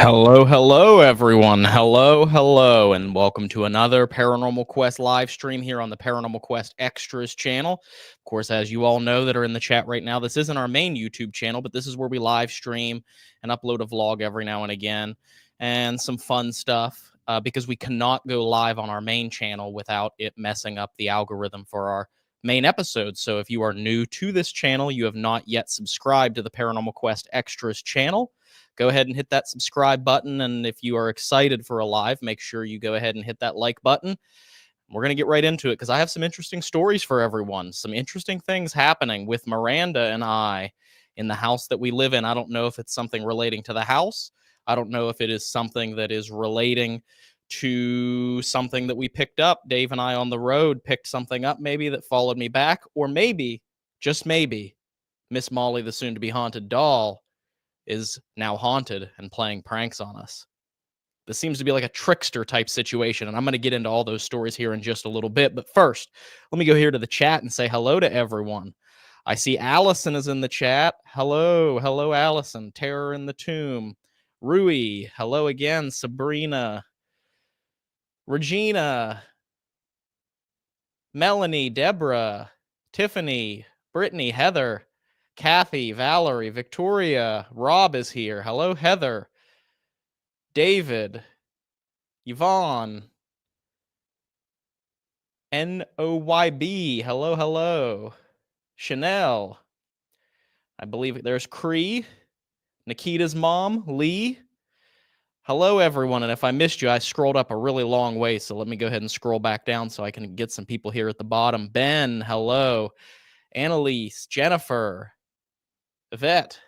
Hello, everyone. Hello, and welcome to another Paranormal Quest live stream here on the Paranormal Quest Extras channel. Of course, as you all know that are in the chat right now, this isn't our main YouTube channel, but this is where we live stream and upload a vlog every now and again and some fun stuff because we cannot go live on our main channel without it messing up the algorithm for our main episodes. So if you are new to this channel, you have not yet subscribed to the Paranormal Quest Extras channel, go ahead and hit that subscribe button. And if you are excited for a live, make sure you go ahead and hit that like button. We're going to get right into it because I have some interesting stories for everyone. Some interesting things happening with Miranda and I in the house that we live in. I don't know if it's something relating to the house. I don't know if it is something that is relating to something that we picked up. Dave and I on the road picked something up maybe that followed me back, or maybe, just maybe, Miss Molly, the soon-to-be haunted doll, is now haunted and playing pranks on us. This seems to be like a trickster type situation, and I'm going to get into all those stories here in just a little bit. But first, let me go here to the chat and say hello to everyone. I see Allison is in the chat. Hello, Allison. Terror in the Tomb. Rui, hello again. Sabrina. Regina. Melanie, Deborah, Tiffany, Brittany, Heather, Kathy, Valerie, Victoria, Rob is here. Hello, Heather. David, Yvonne, Noyb, hello. Chanel, I believe there's Cree, Nikita's mom, Lee. Hello, everyone. And if I missed you, I scrolled up a really long way, so let me go ahead and scroll back down so I can get some people here at the bottom. Ben, hello. Annalise, Jennifer, Yvette,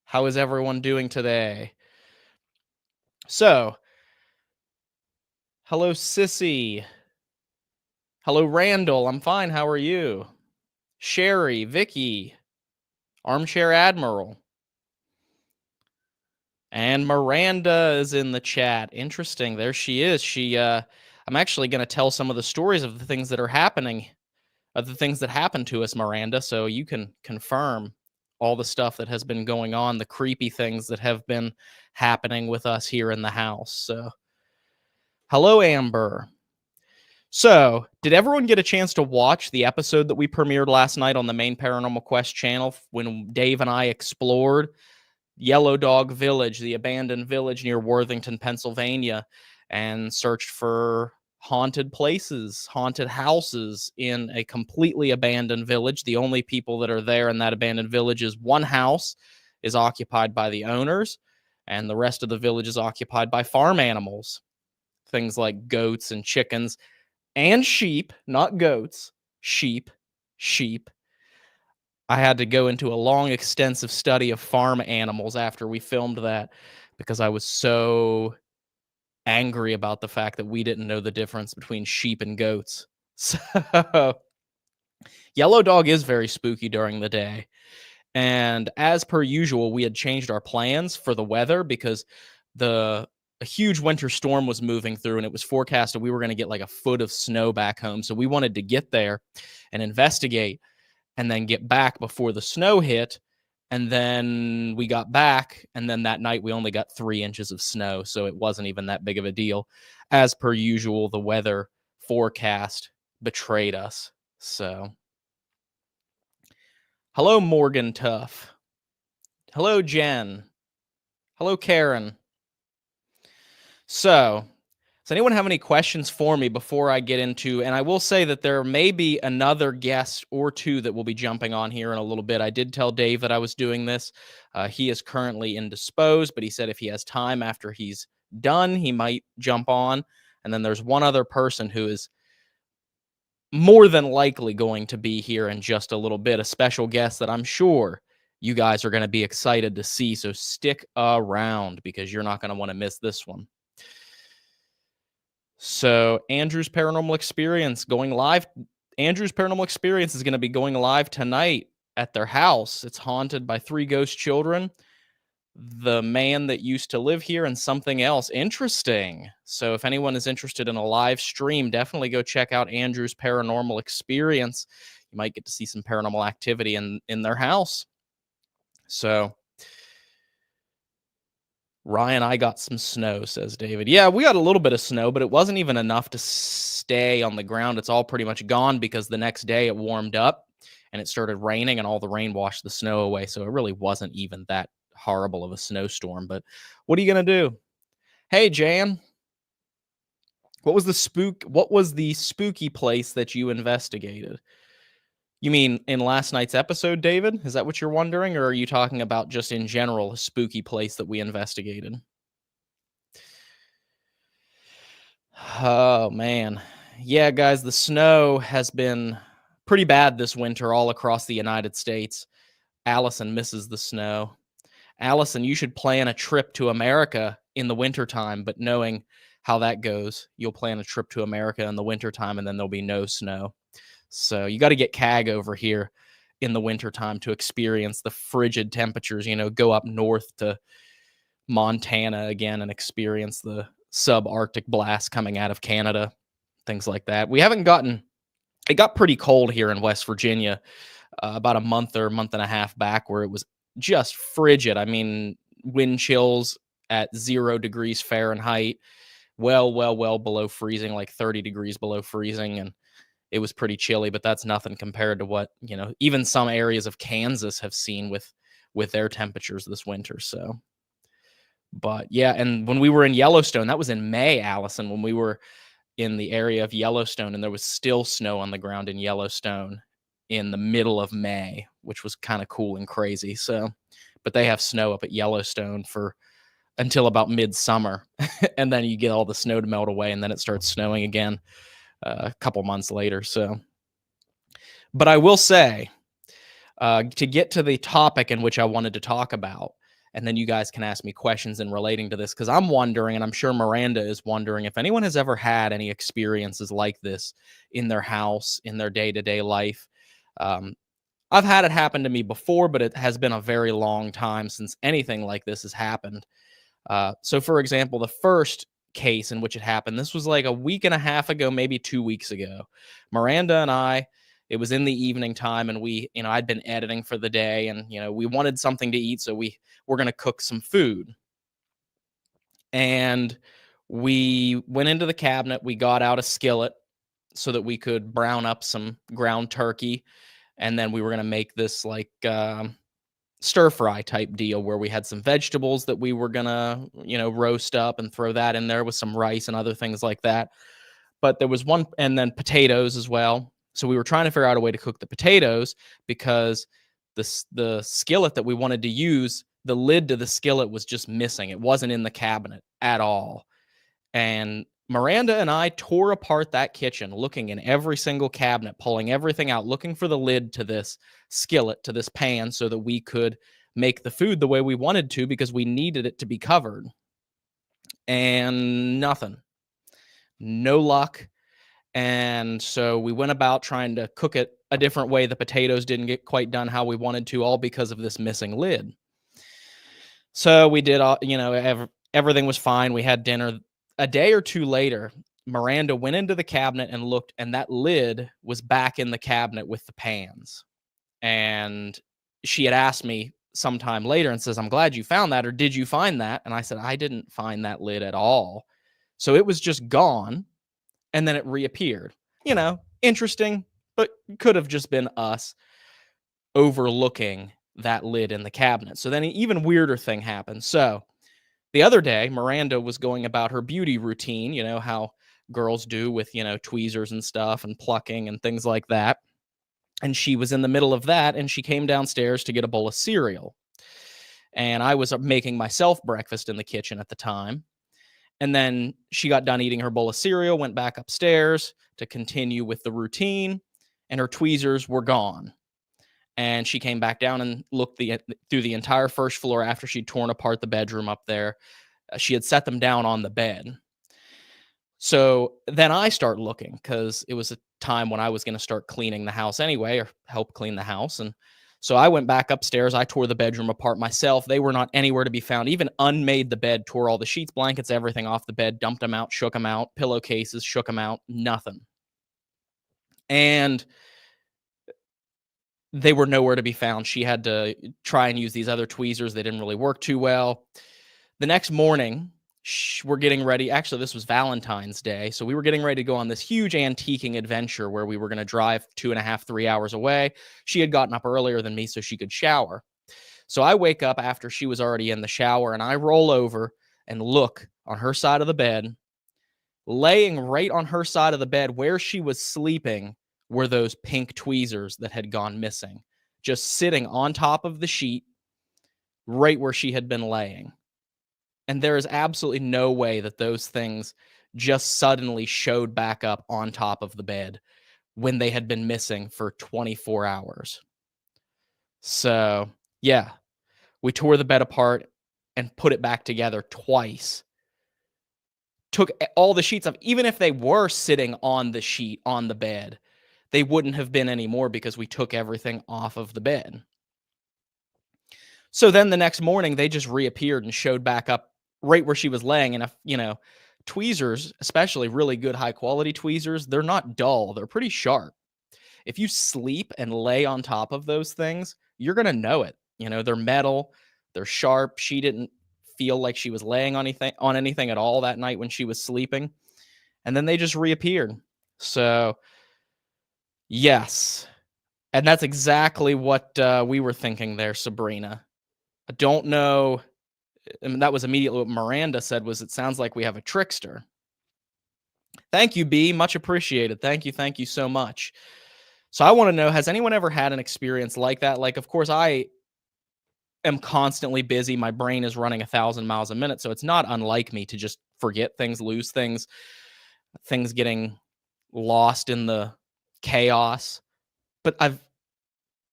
how is everyone doing today? So, hello, Sissy. Hello, Randall. I'm fine. How are you? Sherry, Vicky, Armchair Admiral. And Miranda is in the chat. Interesting. There she is. I'm actually going to tell some of the stories of the things that are happening, of the things that happened to us, Miranda, so you can confirm all the stuff that has been going on, the creepy things that have been happening with us here in the house. So, hello, Amber. So, did everyone get a chance to watch the episode that we premiered last night on the main Paranormal Quest channel when Dave and I explored Yellow Dog Village, the abandoned village near Worthington, Pennsylvania, and searched for haunted places, haunted houses in a completely abandoned village? The only people that are there in that abandoned village is one house is occupied by the owners, and the rest of the village is occupied by farm animals, things like goats and chickens and sheep, not goats, sheep. I had to go into a long, extensive study of farm animals after we filmed that because I was so angry about the fact that we didn't know the difference between sheep and goats. So, Yellow Dog is very spooky during the day. And as per usual, we had changed our plans for the weather because a huge winter storm was moving through, and it was forecasted we were going to get like a foot of snow back home. So we wanted to get there and investigate and then get back before the snow hit. And then we got back, and then that night we only got 3 inches of snow, so it wasn't even that big of a deal. As per usual, the weather forecast betrayed us. So, hello, Morgan Tuff. Hello, Jen. Hello, Karen. So, does anyone have any questions for me before I get into, and I will say that there may be another guest or two that will be jumping on here in a little bit. I did tell Dave that I was doing this. He is currently indisposed, but he said if he has time after he's done, he might jump on. And then there's one other person who is more than likely going to be here in just a little bit, a special guest that I'm sure you guys are going to be excited to see. So stick around because you're not going to want to miss this one. So Andrew's Paranormal Experience going live. Andrew's Paranormal Experience is going to be going live tonight at their house. It's haunted by 3 ghost children, the man that used to live here, and something else. Interesting. So if anyone is interested in a live stream, definitely go check out Andrew's Paranormal Experience. You might get to see some paranormal activity in their house. So Ryan, I got some snow, says David. Yeah, we got a little bit of snow, but it wasn't even enough to stay on the ground. It's all pretty much gone because the next day it warmed up and it started raining and all the rain washed the snow away. So it really wasn't even that horrible of a snowstorm. But what are you going to do? Hey, Jan, what was the spooky place that you investigated? You mean in last night's episode, David? Is that what you're wondering? Or are you talking about just in general a spooky place that we investigated? Oh, man. Yeah, guys, the snow has been pretty bad this winter all across the United States. Allison misses the snow. Allison, you should plan a trip to America in the wintertime, but knowing how that goes, you'll plan a trip to America in the wintertime and then there'll be no snow. So you got to get CAG over here in the wintertime to experience the frigid temperatures, go up north to Montana again and experience the subarctic blast coming out of Canada, things like that. It got pretty cold here in West Virginia about a month or month and a half back where it was just frigid. I mean, wind chills at 0 degrees Fahrenheit, well below freezing, like 30 degrees below freezing. And it was pretty chilly, but that's nothing compared to what, even some areas of Kansas have seen with their temperatures this winter. So, but yeah, and when we were in Yellowstone, that was in May, Allison, when we were in the area of Yellowstone, and there was still snow on the ground in Yellowstone in the middle of May, which was kind of cool and crazy. So, but they have snow up at Yellowstone for until about midsummer, and then you get all the snow to melt away, and then it starts snowing again a couple months later. So, but I will say, to get to the topic in which I wanted to talk about, and then you guys can ask me questions in relating to this, because I'm wondering, and I'm sure Miranda is wondering, if anyone has ever had any experiences like this in their house, in their day-to-day life. Um, I've had it happen to me before, but it has been a very long time since anything like this has happened. So, for example, the first case in which it happened, this was like a week and a half ago, maybe 2 weeks ago. Miranda and I, it was in the evening time, and I'd been editing for the day, and we wanted something to eat, so we were going to cook some food. And we went into the cabinet, we got out a skillet so that we could brown up some ground turkey, and then we were going to make this like stir fry type deal where we had some vegetables that we were gonna, roast up and throw that in there with some rice and other things like that. But there was one, and then potatoes as well. So we were trying to figure out a way to cook the potatoes because the skillet that we wanted to use, the lid to the skillet was just missing. It wasn't in the cabinet at all. And Miranda and I tore apart that kitchen, looking in every single cabinet, pulling everything out, looking for the lid to this skillet, to this pan, so that we could make the food the way we wanted to, because we needed it to be covered. And nothing, no luck. And so we went about trying to cook it a different way. The potatoes didn't get quite done how we wanted to, all because of this missing lid. So we did all, everything was fine. We had dinner. A day or two later, Miranda went into the cabinet and looked, and that lid was back in the cabinet with the pans. And she had asked me sometime later and says, "I'm glad you found that, or did you find that?" And I said, "I didn't find that lid at all." So it was just gone, and then it reappeared. Interesting, but could have just been us overlooking that lid in the cabinet. So then an even weirder thing happened. So the other day, Miranda was going about her beauty routine, how girls do with, tweezers and stuff and plucking and things like that. And she was in the middle of that, and she came downstairs to get a bowl of cereal. And I was making myself breakfast in the kitchen at the time. And then she got done eating her bowl of cereal, went back upstairs to continue with the routine, and her tweezers were gone. And she came back down and looked through the entire first floor after she'd torn apart the bedroom up there. She had set them down on the bed. So then I start looking, because it was a time when I was going to start cleaning the house anyway, or help clean the house. And so I went back upstairs. I tore the bedroom apart myself. They were not anywhere to be found. Even unmade the bed, tore all the sheets, blankets, everything off the bed, dumped them out, shook them out, pillowcases, shook them out, nothing. And they were nowhere to be found. She had to try and use these other tweezers. They didn't really work too well. The next morning, we're getting ready. Actually, this was Valentine's Day. So we were getting ready to go on this huge antiquing adventure where we were going to drive 2.5, 3 hours away. She had gotten up earlier than me so she could shower. So I wake up after she was already in the shower and I roll over and look on her side of the bed. Laying right on her side of the bed where she was sleeping were those pink tweezers that had gone missing, just sitting on top of the sheet right where she had been laying. And there is absolutely no way that those things just suddenly showed back up on top of the bed when they had been missing for 24 hours. So, yeah, we tore the bed apart and put it back together twice. Took all the sheets off. Even if they were sitting on the sheet on the bed, they wouldn't have been anymore because we took everything off of the bed. So then the next morning, they just reappeared and showed back up right where she was laying. And if, tweezers, especially really good high quality tweezers, they're not dull. They're pretty sharp. If you sleep and lay on top of those things, you're going to know it. They're metal, they're sharp. She didn't feel like she was laying on anything at all that night when she was sleeping. And then they just reappeared. So, yes. And that's exactly what we were thinking there, Sabrina. I don't know. I mean, that was immediately what Miranda said was, it sounds like we have a trickster. Thank you, B. Much appreciated. Thank you so much. So I want to know, has anyone ever had an experience like that? Like, of course, I am constantly busy. My brain is running 1,000 miles a minute. So it's not unlike me to just forget things, lose things getting lost in the chaos. But I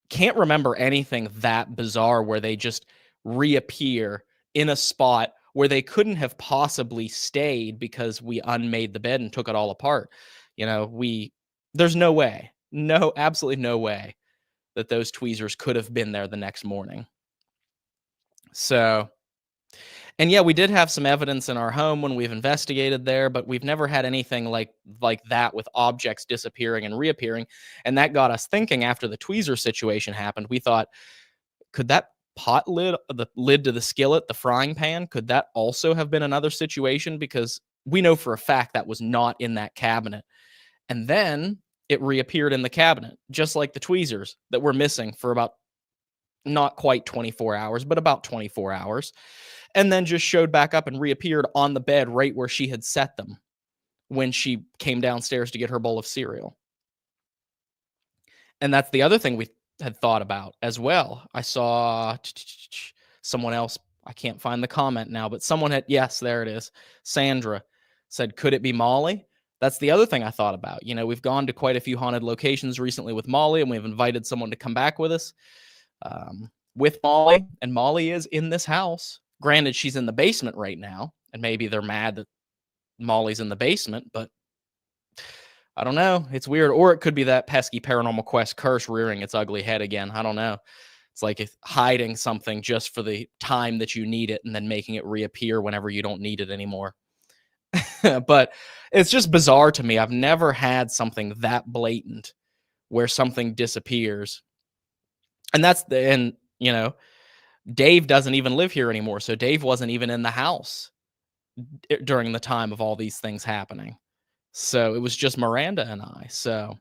can't remember anything that bizarre where they just reappear in a spot where they couldn't have possibly stayed because we unmade the bed and took it all apart. There's no way, absolutely no way that those tweezers could have been there the next morning. So, and yeah, we did have some evidence in our home when we've investigated there, but we've never had anything like that with objects disappearing and reappearing. And that got us thinking after the tweezer situation happened. We thought, could that pot lid, the lid to the skillet, the frying pan, could that also have been another situation? Because we know for a fact that was not in that cabinet. And then it reappeared in the cabinet, just like the tweezers that were missing for about not quite 24 hours, but about 24 hours. And then just showed back up and reappeared on the bed right where she had set them when she came downstairs to get her bowl of cereal. And that's the other thing we had thought about as well. I saw someone else, I can't find the comment now, but someone had, yes, there it is. Sandra said, could it be Molly? That's the other thing I thought about. We've gone to quite a few haunted locations recently with Molly, and we've invited someone to come back with us with Molly, and Molly is in this house. Granted, she's in the basement right now, and maybe they're mad that Molly's in the basement, but I don't know. It's weird. Or it could be that pesky Paranormal Quest curse rearing its ugly head again. I don't know. It's like hiding something just for the time that you need it and then making it reappear whenever you don't need it anymore. But it's just bizarre to me. I've never had something that blatant where something disappears. And Dave doesn't even live here anymore. So Dave wasn't even in the house during the time of all these things happening. So it was just Miranda and I. So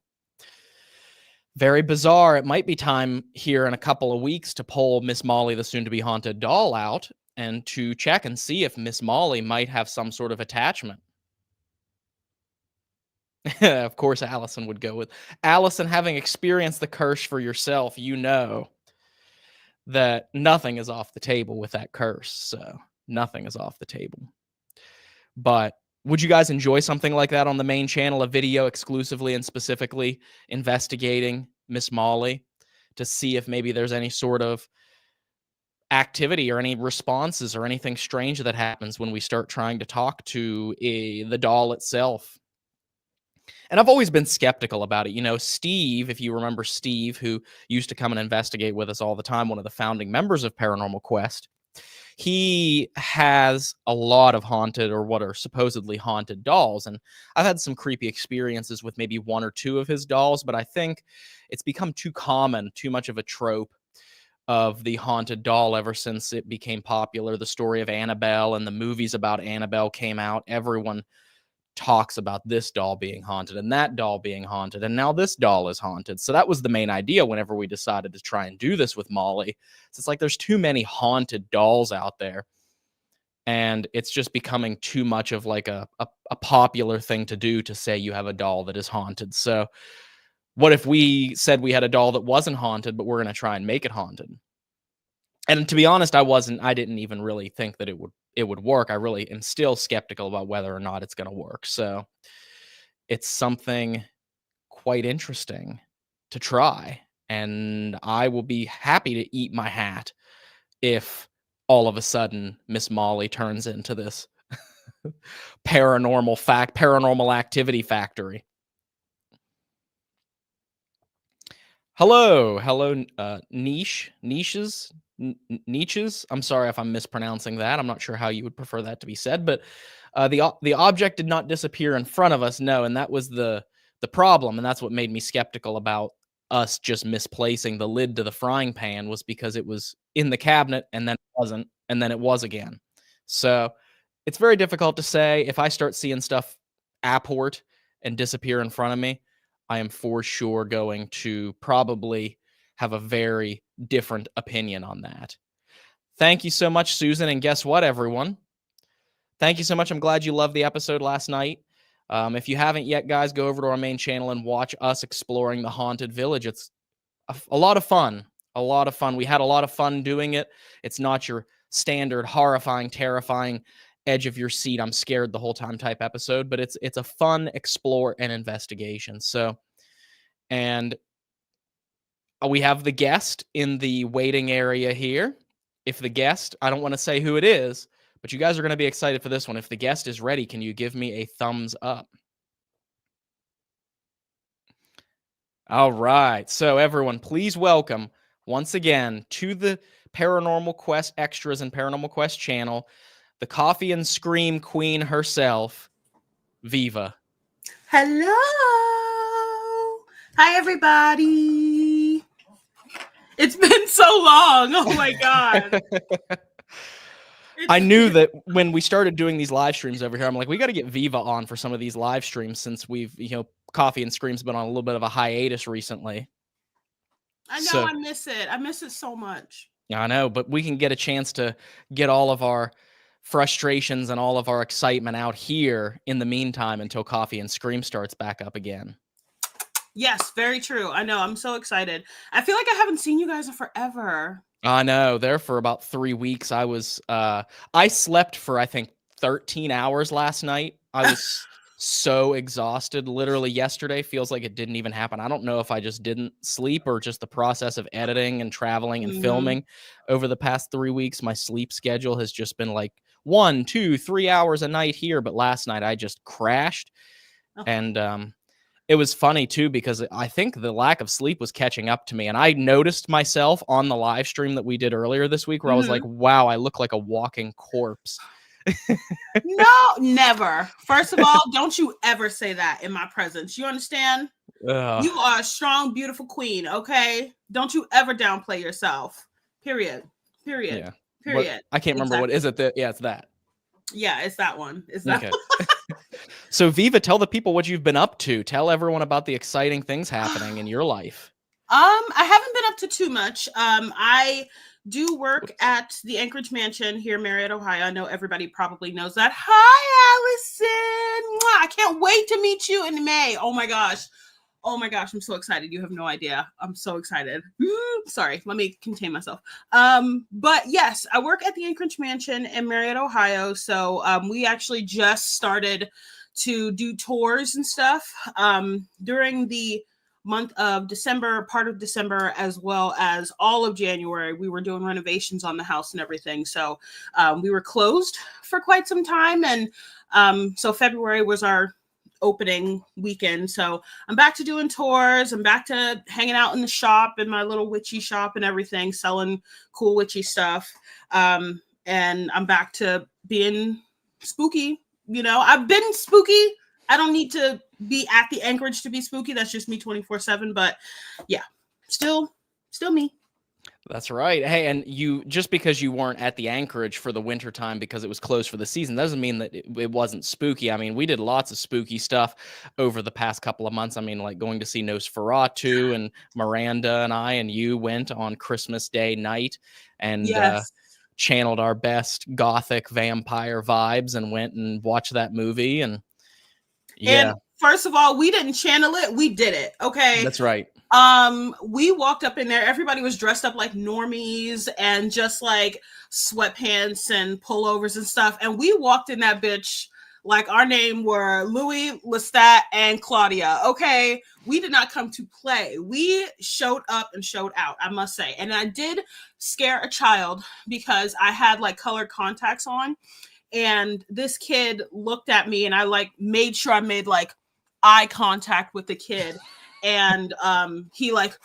very bizarre. It might be time here in a couple of weeks to pull Miss Molly, the soon-to-be haunted doll, out and to check and see if Miss Molly might have some sort of attachment. Of course, Allison would go with Allison. Having experienced the curse for yourself, that nothing is off the table with that curse. So nothing is off the table. But would you guys enjoy something like that on the main channel, a video exclusively and specifically investigating Miss Molly to see if maybe there's any sort of activity or any responses or anything strange that happens when we start trying to talk to the doll itself? And I've always been skeptical about it. Steve, if you remember Steve, who used to come and investigate with us all the time, one of the founding members of Paranormal Quest, he has a lot of haunted or what are supposedly haunted dolls. And I've had some creepy experiences with maybe one or two of his dolls, but I think it's become too common, too much of a trope of the haunted doll ever since it became popular. The story of Annabelle and the movies about Annabelle came out. Everyone talks about this doll being haunted and that doll being haunted, and now this doll is haunted. So that was the main idea whenever we decided to try and do this with Molly. So it's like there's too many haunted dolls out there, and it's just becoming too much of like a popular thing to do, to say you have a doll that is haunted. So what if we said we had a doll that wasn't haunted, but we're going to try and make it haunted? And to be honest, I didn't even really think that it would work. I really am still skeptical about whether or not it's going to work. So it's something quite interesting to try. And I will be happy to eat my hat if all of a sudden Miss Molly turns into this paranormal activity factory. Hello, niches. I'm sorry if I'm mispronouncing that. I'm not sure how you would prefer that to be said, but the object did not disappear in front of us, no, and that was the problem, and that's what made me skeptical about us just misplacing the lid to the frying pan, was because it was in the cabinet and then it wasn't, and then it was again. So it's very difficult to say. If I start seeing stuff apport and disappear in front of me, I am for sure going to probably have a very different opinion on that. Thank you so much, Susan. And guess what, everyone? Thank you so much. I'm glad you loved the episode last night. If you haven't yet, guys, go over to our main channel and watch us exploring the haunted village. It's a lot of fun. A lot of fun. We had a lot of fun doing it. It's not your standard horrifying, terrifying, edge of your seat, I'm scared the whole time type episode, but it's a fun explore and investigation. So, and we have the guest in the waiting area here. If the guest, I don't want to say who it is, but you guys are going to be excited for this one. If the guest is ready, can you give me a thumbs up? All right. So everyone, please welcome once again to the Paranormal Quest Extras and Paranormal Quest channel, the coffee and scream queen herself, Viva. Hello. Hi, everybody. It's been so long. Oh, my God. I knew that when we started doing these live streams over here, I'm like, we got to get Viva on for some of these live streams, since we've, Coffee and Scream's been on a little bit of a hiatus recently. I know, I miss it. I miss it so much. I know, but we can get a chance to get all of our frustrations and all of our excitement out here in the meantime until Coffee and Scream starts back up again. Yes, very true. I know. I'm so excited. I feel like I haven't seen you guys in forever. I know. There for about 3 weeks. I slept for, I think, 13 hours last night. I was so exhausted. Literally yesterday feels like it didn't even happen. I don't know if I just didn't sleep or just the process of editing and traveling and filming over the past 3 weeks. My sleep schedule has just been like 1, 2, 3 hours a night here. But last night I just crashed. And it was funny too, because I think the lack of sleep was catching up to me. And I noticed myself on the live stream that we did earlier this week where I was like, wow, I look like a walking corpse. No, never. First of all, don't you ever say that in my presence. You understand? You are a strong, beautiful queen, okay? Don't you ever downplay yourself. Period. Yeah. Period. I can't remember. What is it? Yeah, it's that. Yeah, it's that one. It's that one. So Viva, tell the people what you've been up to. Tell everyone about the exciting things happening in your life. I haven't been up to too much. I do work at the Anchorage Mansion here in Myuu, Ohio. I know everybody probably knows that. Hi, Allison. I can't wait to meet you in May. Oh my gosh. I'm so excited. You have no idea. I'm so excited. Sorry, let me contain myself. But yes, I work at the Anchorage Mansion in Myuu, Ohio. So we actually just started to do tours and stuff during the month of December, part of December, as well as all of January. We were doing renovations on the house and everything. So we were closed for quite some time. And so February was our opening weekend. So I'm back to doing tours. I'm back to hanging out in the shop, in my little witchy shop and everything, selling cool witchy stuff. And I'm back to being spooky. I've been spooky. I don't need to be at the Anchorage to be spooky. That's just me 24/7. But yeah, still me. That's right. Hey, and you just because you weren't at the Anchorage for the winter time because it was closed for the season doesn't mean that it wasn't spooky. I mean, we did lots of spooky stuff over the past couple of months. I mean, like going to see Nosferatu, and Miranda and I and you went on Christmas Day night and Yes. channeled our best gothic vampire vibes and went and watched that movie. And yeah, And first of all, we didn't channel it, we did it. Okay. that's right. We walked up in there, everybody was dressed up like normies and just like sweatpants and pullovers and stuff. And we walked in that bitch like our name were Louis, Lestat, and Claudia. Okay. We did not come to play. We showed up and showed out, I must say. And I did scare a child because I had like colored contacts on. And this kid looked at me and I like made sure I made like eye contact with the kid. And he like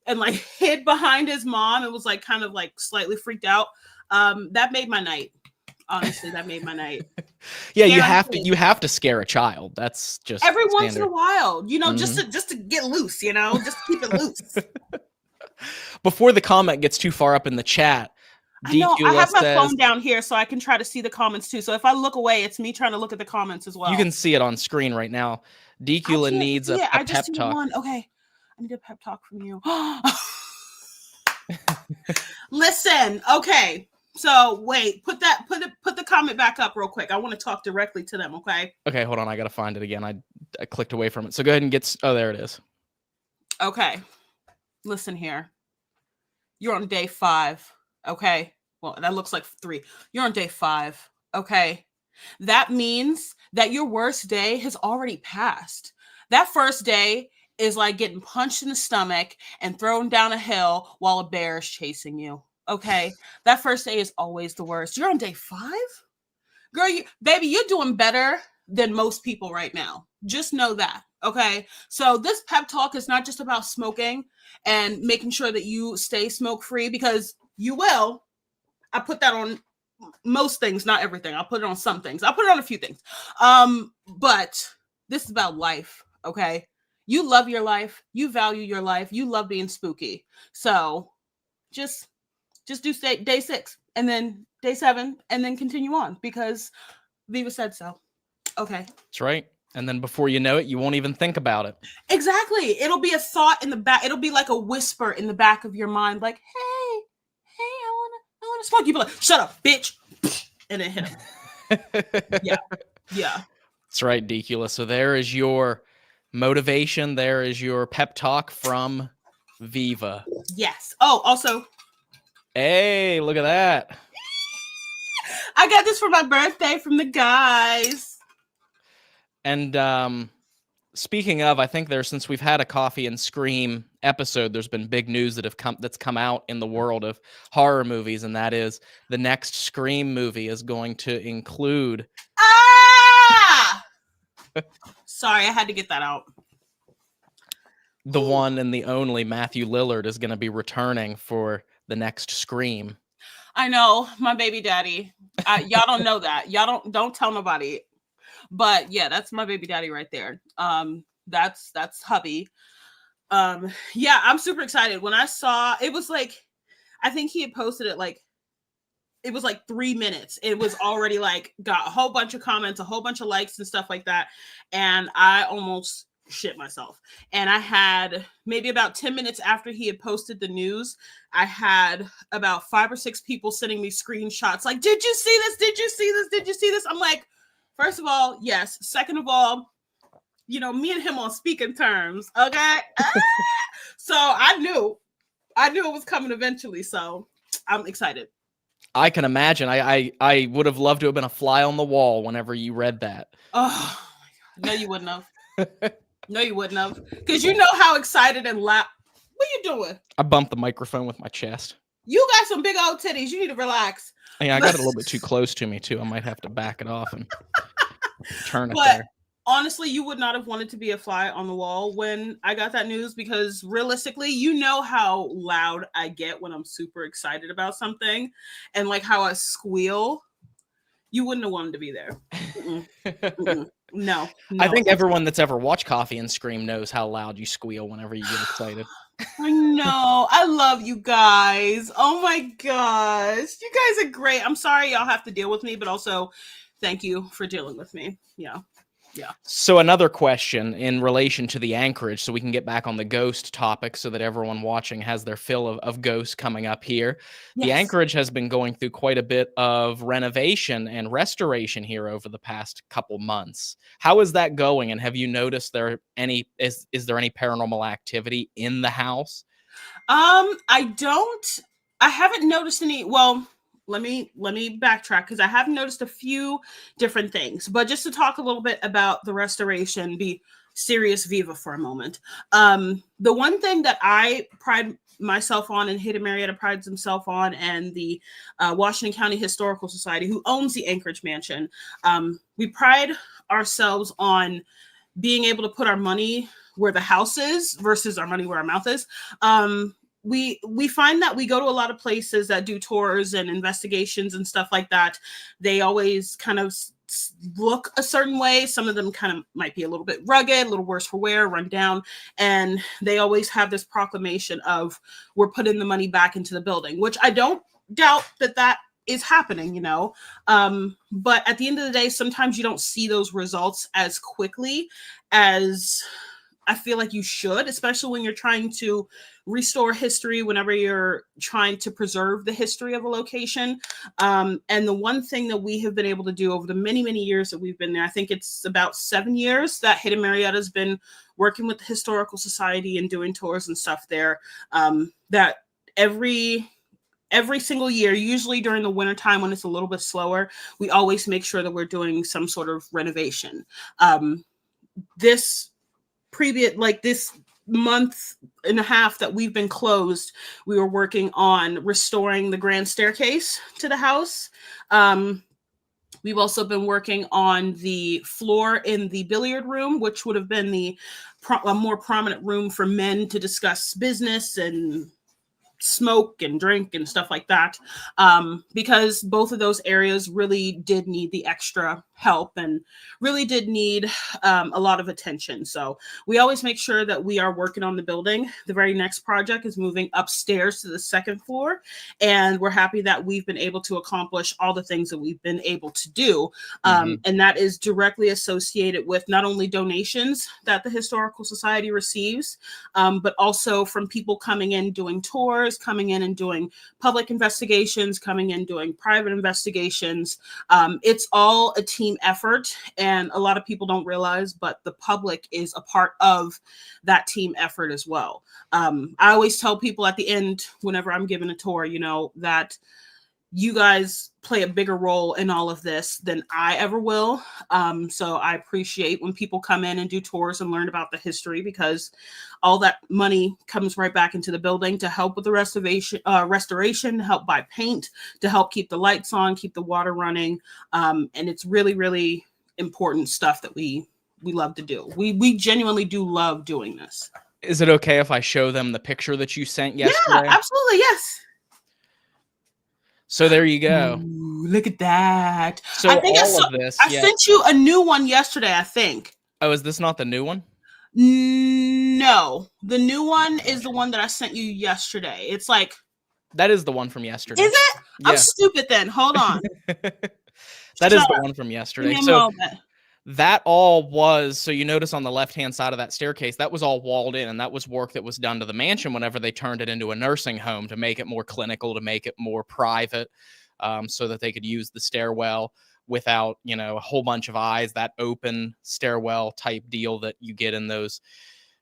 and like hid behind his mom and was like kind of like slightly freaked out. That made my night. Honestly, that made my night. Yeah, you have to scare a child. That's just every standard. once in a while, you know, just to get loose, you know, just keep it loose. Before the comment gets too far up in the chat, I know I have my phone down here so I can try to see the comments too. So if I look away, it's me trying to look at the comments as well. You can see it on screen right now. Decula needs a pep talk. Okay, I need a pep talk from you. Listen, okay. So wait, put the comment back up real quick. I want to talk directly to them. Okay. Okay, hold on. I gotta find it again. I clicked away from it. So go ahead and get. Oh, there it is. Okay. Listen here. You're on day 5. Okay. Well, that looks like 3. You're on day 5. Okay. That means that your worst day has already passed. That first day is like getting punched in the stomach and thrown down a hill while a bear is chasing you. Okay. That first day is always the worst. You're on day 5? Girl, baby, you're doing better than most people right now. Just know that. Okay. So this pep talk is not just about smoking and making sure that you stay smoke free, because you will. I put that on most things, not everything. I'll put it on some things. I'll put it on a few things. But this is about life. Okay. You love your life. You value your life. You love being spooky. So just do day 6 and then day 7 and then continue on because Viva said so. Okay. That's right. And then before you know it, you won't even think about it. Exactly. It'll be a thought in the back. It'll be like a whisper in the back of your mind, like, hey, I wanna smoke. You be like, shut up, bitch. And then hit him. Yeah. That's right, Decula. So there is your motivation. There is your pep talk from Viva. Yes. Oh, also. Hey, look at that. I got this for my birthday from the guys. And speaking of, I think since we've had a Coffee and Scream episode, there's been big news that's come out in the world of horror movies, and that is the next Scream movie is going to include. Sorry, I had to get that out. The one and the only Matthew Lillard is going to be returning for the next Scream. I know, my baby daddy. Y'all don't know that. Y'all don't tell nobody. But yeah, that's my baby daddy right there. That's hubby. Yeah, I'm super excited. When I saw it was like, I think he had posted it like, it was like 3 minutes. It was already like got a whole bunch of comments, a whole bunch of likes and stuff like that. And I almost shit myself. And I had maybe about 10 minutes after he had posted the news, I had about 5 or 6 people sending me screenshots like, did you see this? Did you see this? Did you see this? I'm like, first of all, yes. Second of all, you know, me and him on speaking terms. Okay. So I knew it was coming eventually. So I'm excited. I can imagine. I would have loved to have been a fly on the wall whenever you read that. Oh my God. No, you wouldn't have. No, you wouldn't have. Because you know how excited and loud. What are you doing? I bumped the microphone with my chest. You got some big old titties. You need to relax. Yeah, I got it a little bit too close to me too. I might have to back it off and turn it there. Honestly, you would not have wanted to be a fly on the wall when I got that news, because realistically, you know how loud I get when I'm super excited about something and like how I squeal. You wouldn't have wanted to be there. No. I think everyone that's ever watched Coffee and Scream knows how loud you squeal whenever you get excited. I know. I love you guys. Oh my gosh. You guys are great. I'm sorry y'all have to deal with me, but also thank you for dealing with me. Yeah. Yeah. So another question in relation to the Anchorage, so we can get back on the ghost topic so that everyone watching has their fill of ghosts coming up here. The Yes. Anchorage has been going through quite a bit of renovation and restoration here over the past couple months. How is that going? And have you noticed is there any paranormal activity in the house? I don't. I haven't noticed any. Well, let me backtrack because I have noticed a few different things. But just to talk a little bit about the restoration, be serious Viva for a moment. The one thing that I pride myself on, and Hidden Marietta prides himself on, and the Washington County Historical Society, who owns the Anchorage Mansion, we pride ourselves on being able to put our money where the house is versus our money where our mouth is. We find that we go to a lot of places that do tours and investigations and stuff like that. They always kind of look a certain way. Some of them kind of might be a little bit rugged, a little worse for wear, run down, and they always have this proclamation of we're putting the money back into the building, which I don't doubt that is happening, but at the end of the day, sometimes you don't see those results as quickly as I feel like you should, especially when you're trying to restore history, whenever you're trying to preserve the history of a location. And the one thing that we have been able to do over the many, many years that we've been there, I think it's about 7 years that Hidden Marietta has been working with the Historical Society and doing tours and stuff there, that every single year, usually during the wintertime when it's a little bit slower, we always make sure that we're doing some sort of renovation. This this month and a half that we've been closed, we were working on restoring the grand staircase to the house. We've also been working on the floor in the billiard room, which would have been a more prominent room for men to discuss business and smoke and drink and stuff like that, because both of those areas really did need the extra help and really did need a lot of attention. So we always make sure that we are working on the building. The very next project is moving upstairs to the second floor, and we're happy that we've been able to accomplish all the things that we've been able to do. And that is directly associated with not only donations that the Historical Society receives, but also from people coming in doing tours, coming in and doing public investigations, coming in doing private investigations. It's all a team effort, and a lot of people don't realize, but the public is a part of that team effort as well. I always tell people at the end, whenever I'm giving a tour, that you guys play a bigger role in all of this than I ever will. So I appreciate when people come in and do tours and learn about the history, because all that money comes right back into the building to help with the restoration, help buy paint, to help keep the lights on, keep the water running. And it's really, really important stuff that we love to do. We genuinely do love doing this. Is it okay if I show them the picture that you sent yesterday? Yeah, absolutely. Yes. So there you go. Ooh, look at that. So I think all of this, I sent you a new one yesterday, I think. Oh, is this not the new one? No, the new one is the one that I sent you yesterday. It's like, that is the one from yesterday. Is it? Yeah. I'm stupid then. Hold on. That is the one from yesterday. So that all was, so you notice on the left-hand side of that staircase, that was all walled in, and that was work that was done to the mansion whenever they turned it into a nursing home to make it more clinical, to make it more private, so that they could use the stairwell without, a whole bunch of eyes, that open stairwell type deal that you get in those,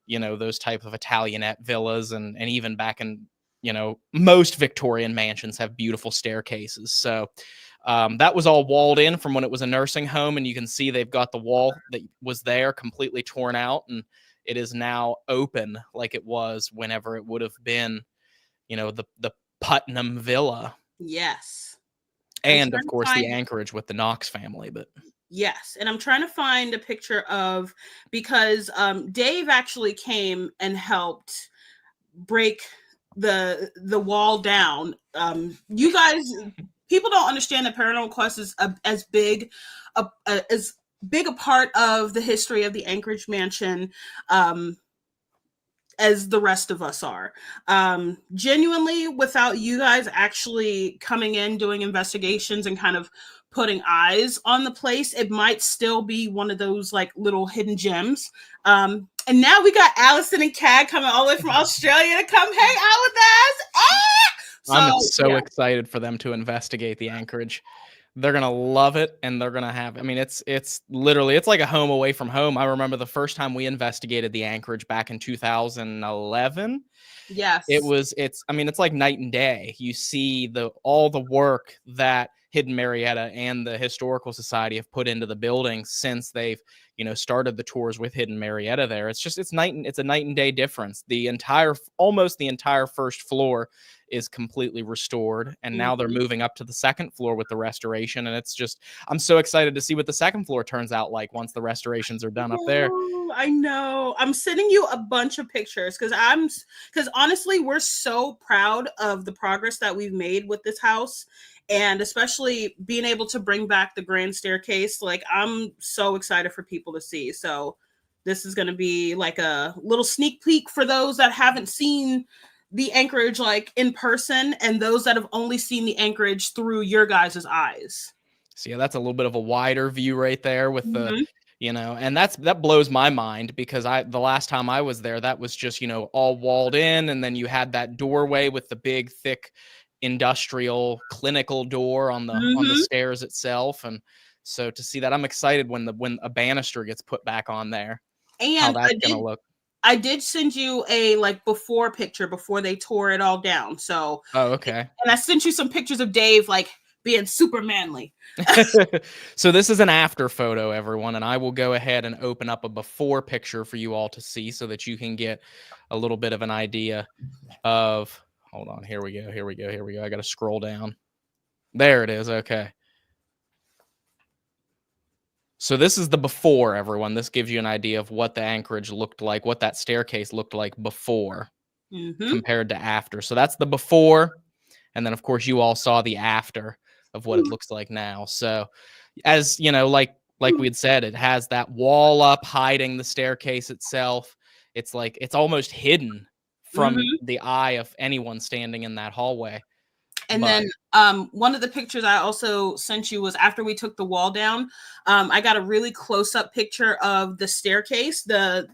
those type of Italianate villas, and even back in, most Victorian mansions have beautiful staircases. So that was all walled in from when it was a nursing home, and you can see they've got the wall that was there completely torn out, and it is now open like it was whenever it would have been, the Putnam Villa. Yes. And of course the Anchorage with the Knox family. But yes, and I'm trying to find a picture of, because Dave actually came and helped break the wall down. You guys, people don't understand that Paranormal Quest is as big a part of the history of the Anchorage Mansion as the rest of us are. Genuinely, without you guys actually coming in, doing investigations and kind of putting eyes on the place, it might still be one of those like little hidden gems. And now we got Allison and Cad coming all the way from Australia to come hang out with us. I'm So so excited for them to investigate the Anchorage. They're gonna love it, and they're gonna have. I mean, it's literally it's like a home away from home. I remember the first time we investigated the Anchorage back in 2011. yes. It's I mean, it's like night and day. You see all the work that Hidden Marietta and the Historical Society have put into the building since they've, started the tours with Hidden Marietta there. It's a night and day difference. Almost the entire first floor is completely restored, and now they're moving up to the second floor with the restoration, and I'm so excited to see what the second floor turns out like once the restorations are done up there. I know. I'm sending you a bunch of pictures because honestly, we're so proud of the progress that we've made with this house, and especially being able to bring back the grand staircase. Like, I'm so excited for people to see. So this is going to be like a little sneak peek for those that haven't seen the Anchorage like in person, and those that have only seen the Anchorage through your guys' eyes. So yeah, that's a little bit of a wider view right there with Mm-hmm. and that blows my mind because the last time I was there, that was just, all walled in, and then you had that doorway with the big, thick industrial clinical door on the Mm-hmm. stairs itself. And so to see that, I'm excited when a banister gets put back on there, how And that's gonna look. I did send you a like before picture before they tore it all down. So, Oh, okay. and I sent you some pictures of Dave like being super manly. So this is an after photo, everyone, and I will go ahead and open up a before picture for you all to see so that you can get a little bit of an idea of. Hold on, here we go. I got to scroll down. There it is. Okay. So this is the before, everyone. This gives you an idea of what the Anchorage looked like, what that staircase looked like before Mm-hmm. compared to after. So that's the before. And then, of course, you all saw the after of what it looks like now. So as, like we had said, it has that wall up hiding the staircase itself. It's like it's almost hidden from Mm-hmm. the eye of anyone standing in that hallway. And But then one of the pictures I also sent you was after we took the wall down. I got a really close up picture of the staircase, the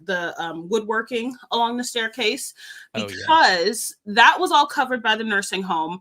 woodworking along the staircase, because that was all covered by the nursing home.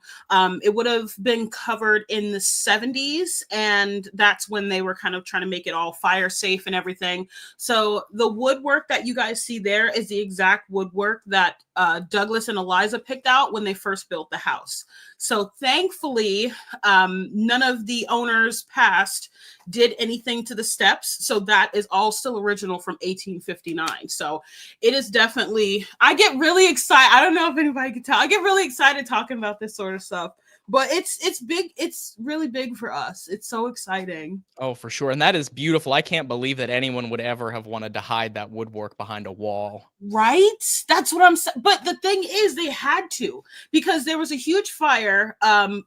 It would have been covered in the 70s, and that's when they were kind of trying to make it all fire safe and everything. So the woodwork that you guys see there is the exact woodwork that Douglas and Eliza picked out when they first built the house. So thankfully, none of the owners past did anything to the steps. So that is all still original from 1859. So it is definitely, I get really excited. I don't know if anybody can tell. I get really excited talking about this sort of stuff. But it's big. It's really big for us. It's so exciting. oh, for sure. And that is beautiful. I can't believe that anyone would ever have wanted to hide that woodwork behind a wall. Right? That's what I'm saying. But the thing is, they had to, because there was a huge fire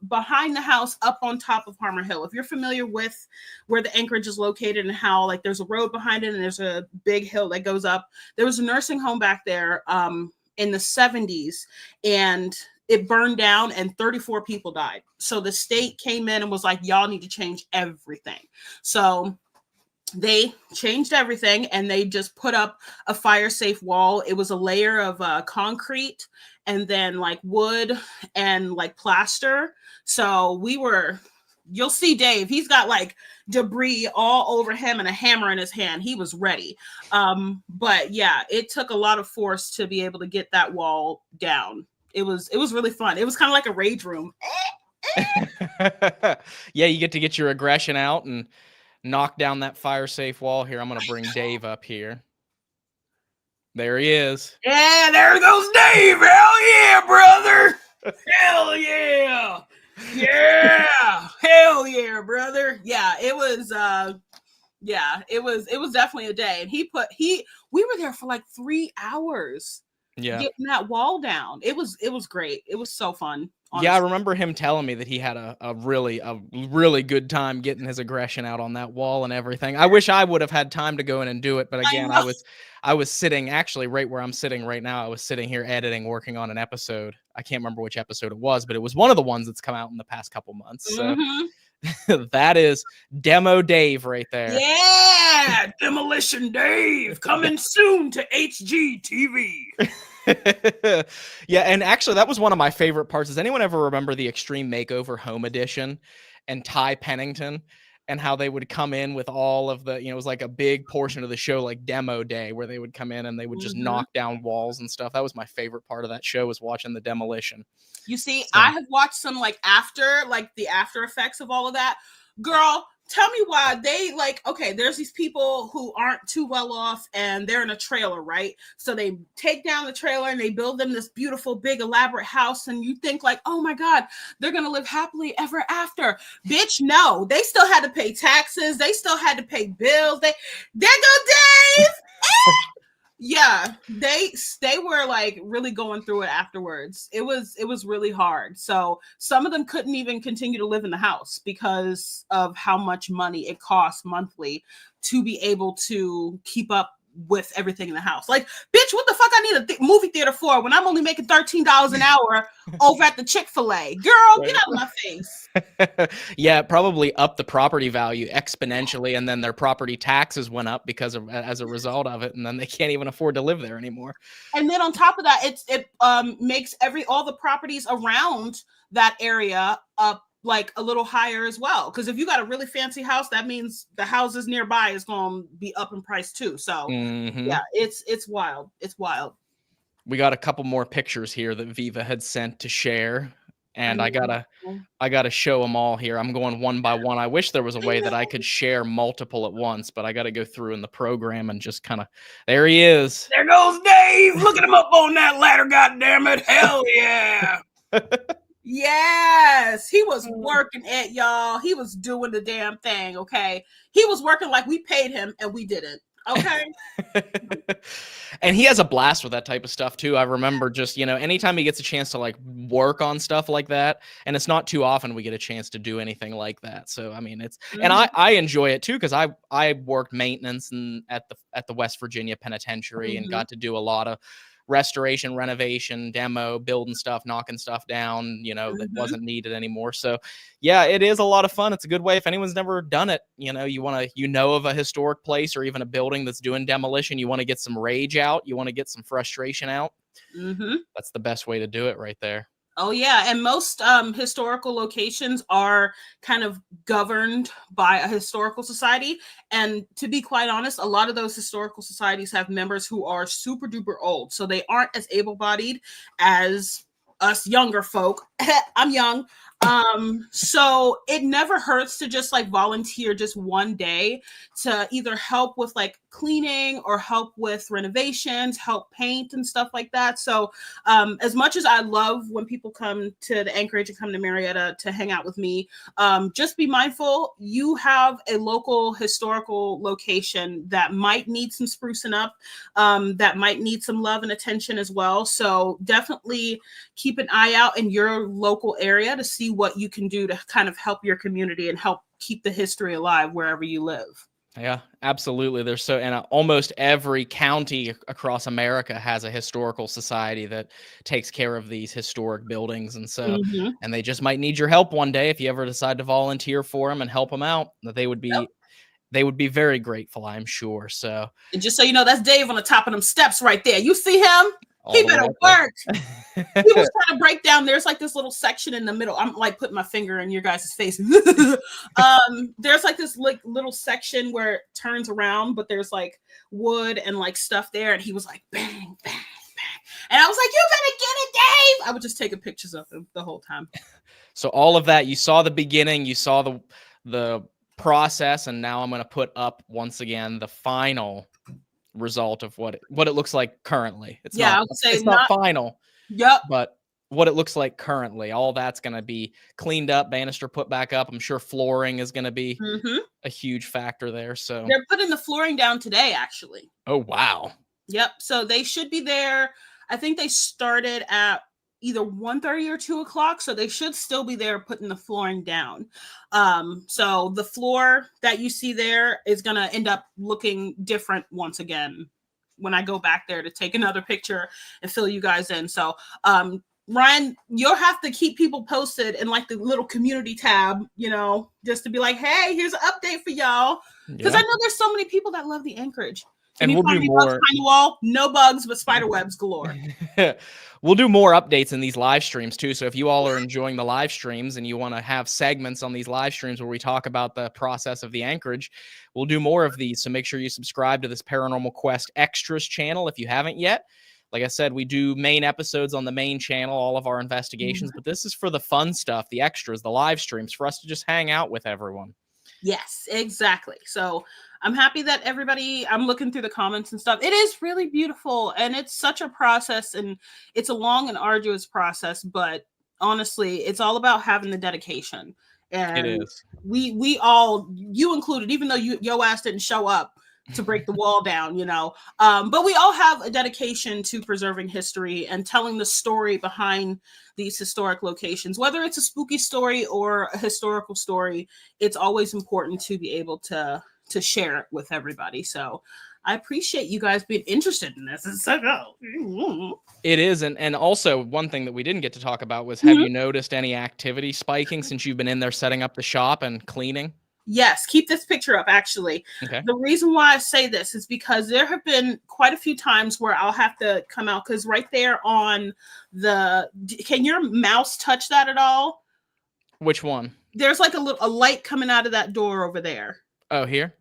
behind the house up on top of Harmer Hill. If you're familiar with where the Anchorage is located and how like there's a road behind it and there's a big hill that goes up, there was a nursing home back there in the 70s, and it burned down and 34 people died. So the state came in and was like, y'all need to change everything. So they changed everything and they just put up a fire safe wall. It was a layer of concrete and then like wood and like plaster. So you'll see Dave, he's got like debris all over him and a hammer in his hand. He was ready. But yeah, it took a lot of force to be able to get that wall down. It was really fun. It was kind of like a rage room. Yeah, you get your aggression out and knock down that fire safe wall. Here, I'm going to bring Dave up here. There he is. Yeah, there goes Dave. Hell yeah, brother. Hell yeah. Yeah. Hell yeah, brother. Yeah, it was it was definitely a day. And we were there for like 3 hours. Yeah. Getting that wall down. It was great. It was so fun. Yeah, I honestly. remember him telling me that he had a really good time getting his aggression out on that wall and everything. I wish I would have had time to go in and do it, but I again, know. I was sitting actually right where I'm sitting right now. I was sitting here editing, working on an episode. I can't remember which episode it was, but it was one of the ones that's come out in the past couple months. So Hmm. that is Demo Dave right there. Yeah, Demolition Dave coming soon to HGTV. Yeah, and actually that was one of my favorite parts. Does anyone ever remember the Extreme Makeover Home Edition and Ty Pennington and how they would come in with all of the, it was like a big portion of the show, like demo day, where they would come in and they would just Hmm. knock down walls and stuff. That was my favorite part of that show, was watching the demolition. You see, So I have watched some like the after effects of all of that. Girl, tell me why they okay, there's these people who aren't too well off and they're in a trailer, right? So they take down the trailer and they build them this beautiful, big, elaborate house. And you think like, oh my God, they're going to live happily ever after. Bitch, no, they still had to pay taxes. They still had to pay bills. There go Dave. Yeah, they were like really going through it afterwards. It was really hard. So some of them couldn't even continue to live in the house because of how much money it costs monthly to be able to keep up with everything in the house. Like, bitch, what the fuck I need a movie theater for when I'm only making $13 an hour over at the Chick-fil-A? Girl, get out of my face. Yeah, probably up the property value exponentially, and then their property taxes went up because of as a result of it, and then they can't even afford to live there anymore. And then on top of that, it makes all the properties around that area up like a little higher as well. Because if you got a really fancy house, that means the houses nearby is going to be up in price too. So yeah, it's wild. It's wild. We got a couple more pictures here that Viva had sent to share, and I gotta show them all here. I'm going one by one. I wish there was a way that I could share multiple at once, but I got to go through in the program and just kind of. There he is. There goes Dave. Look at him up on that ladder. God damn it! Hell yeah. Yes, he was working it, y'all. He was doing the damn thing. Okay, he was working like we paid him and we didn't. Okay. And he has a blast with that type of stuff too. I remember just, anytime he gets a chance to like work on stuff like that, and it's not too often we get a chance to do anything like that. So I mean, and I enjoy it too, because I worked maintenance and at the West Virginia Penitentiary and got to do a lot of restoration, renovation, demo, building stuff, knocking stuff down, that wasn't needed anymore. So yeah, it is a lot of fun. It's a good way. If anyone's never done it, you want to, of a historic place or even a building that's doing demolition, you want to get some rage out. You want to get some frustration out. That's the best way to do it right there. Oh yeah, and most historical locations are kind of governed by a historical society. And to be quite honest, a lot of those historical societies have members who are super duper old, so they aren't as able-bodied as us younger folk. I'm young. So it never hurts to just like volunteer just one day to either help with like cleaning or help with renovations, help paint and stuff like that. So as much as I love when people come to the Anchorage and come to Marietta to hang out with me, just be mindful you have a local historical location that might need some sprucing up, that might need some love and attention as well. So definitely keep an eye out in your local area to see what you can do to kind of help your community and help keep the history alive wherever you live. Yeah, absolutely. And almost every county across America has a historical society that takes care of these historic buildings. And so, and they just might need your help one day if you ever decide to volunteer for them and help them out. That they would be very grateful, I'm sure. So, and just so you know, that's Dave on the top of them steps right there. You see him? He better work. He was trying to break down. There's like this little section in the middle. I'm like putting my finger in your guys' face. There's like this like little section where it turns around, but there's like wood and like stuff there. And he was like, bang, bang, bang. And I was like, you better get it, Dave. I was just taking pictures of him the whole time. So all of that, you saw the beginning, you saw the process, and now I'm going to put up once again the final result of what it looks like currently. It's not final. Yep. But what it looks like currently, all that's going to be cleaned up, banister put back up. I'm sure flooring is going to be a huge factor there. So they're putting the flooring down today, actually. Oh, wow. Yep. So they should be there. I think they started at either 1:30 or 2 o'clock, so they should still be there putting the flooring down. So the floor that you see there is going to end up looking different once again when I go back there to take another picture and fill you guys in. So Ryan, you'll have to keep people posted in like the little community tab, you know, just to be like, hey, here's an update for y'all. Because I know there's so many people that love the Anchorage. And we'll do more. Wall, no bugs, but spider webs galore. We'll do more updates in these live streams too. So if you all are enjoying the live streams and you want to have segments on these live streams where we talk about the process of the Anchorage, we'll do more of these. So make sure you subscribe to this Paranormal Quest Extras channel if you haven't yet. Like I said, we do main episodes on the main channel, all of our investigations, but this is for the fun stuff, the extras, the live streams, for us to just hang out with everyone. Yes, exactly. So I'm happy that everybody, I'm looking through the comments and stuff. It is really beautiful, and it's such a process, and it's a long and arduous process, but honestly, it's all about having the dedication. And it is. We all, you included, even though your ass didn't show up to break the wall down, you know, but we all have a dedication to preserving history and telling the story behind these historic locations. Whether it's a spooky story or a historical story, it's always important to be able to share it with everybody. So I appreciate you guys being interested in this. It's so cool. It is. And also one thing that we didn't get to talk about was, have you noticed any activity spiking since you've been in there setting up the shop and cleaning? Yes, keep this picture up, actually. Okay. The reason why I say this is because there have been quite a few times where I'll have to come out, because right there on the, can your mouse touch that at all? Which one? There's like a light coming out of that door over there. Oh, here?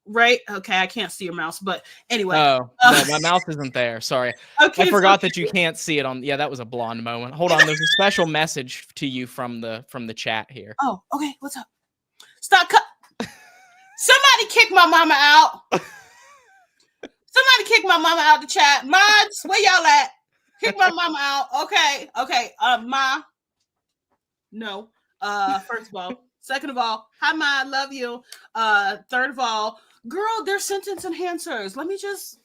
Right? Okay, I can't see your mouse, but anyway. Oh, no, my mouse isn't there. Sorry. Okay, I forgot that you can't see it on. Yeah, that was a blonde moment. Hold on. There's a special message to you from the chat here. Oh, okay. What's up? Stop. Somebody kick my mama out. Somebody kick my mama out the chat. Mods, where y'all at? Kick my mama out. Okay. Ma. No. First of all. Second of all, hi Ma, love you. Third of all, girl, they're sentence enhancers. Let me just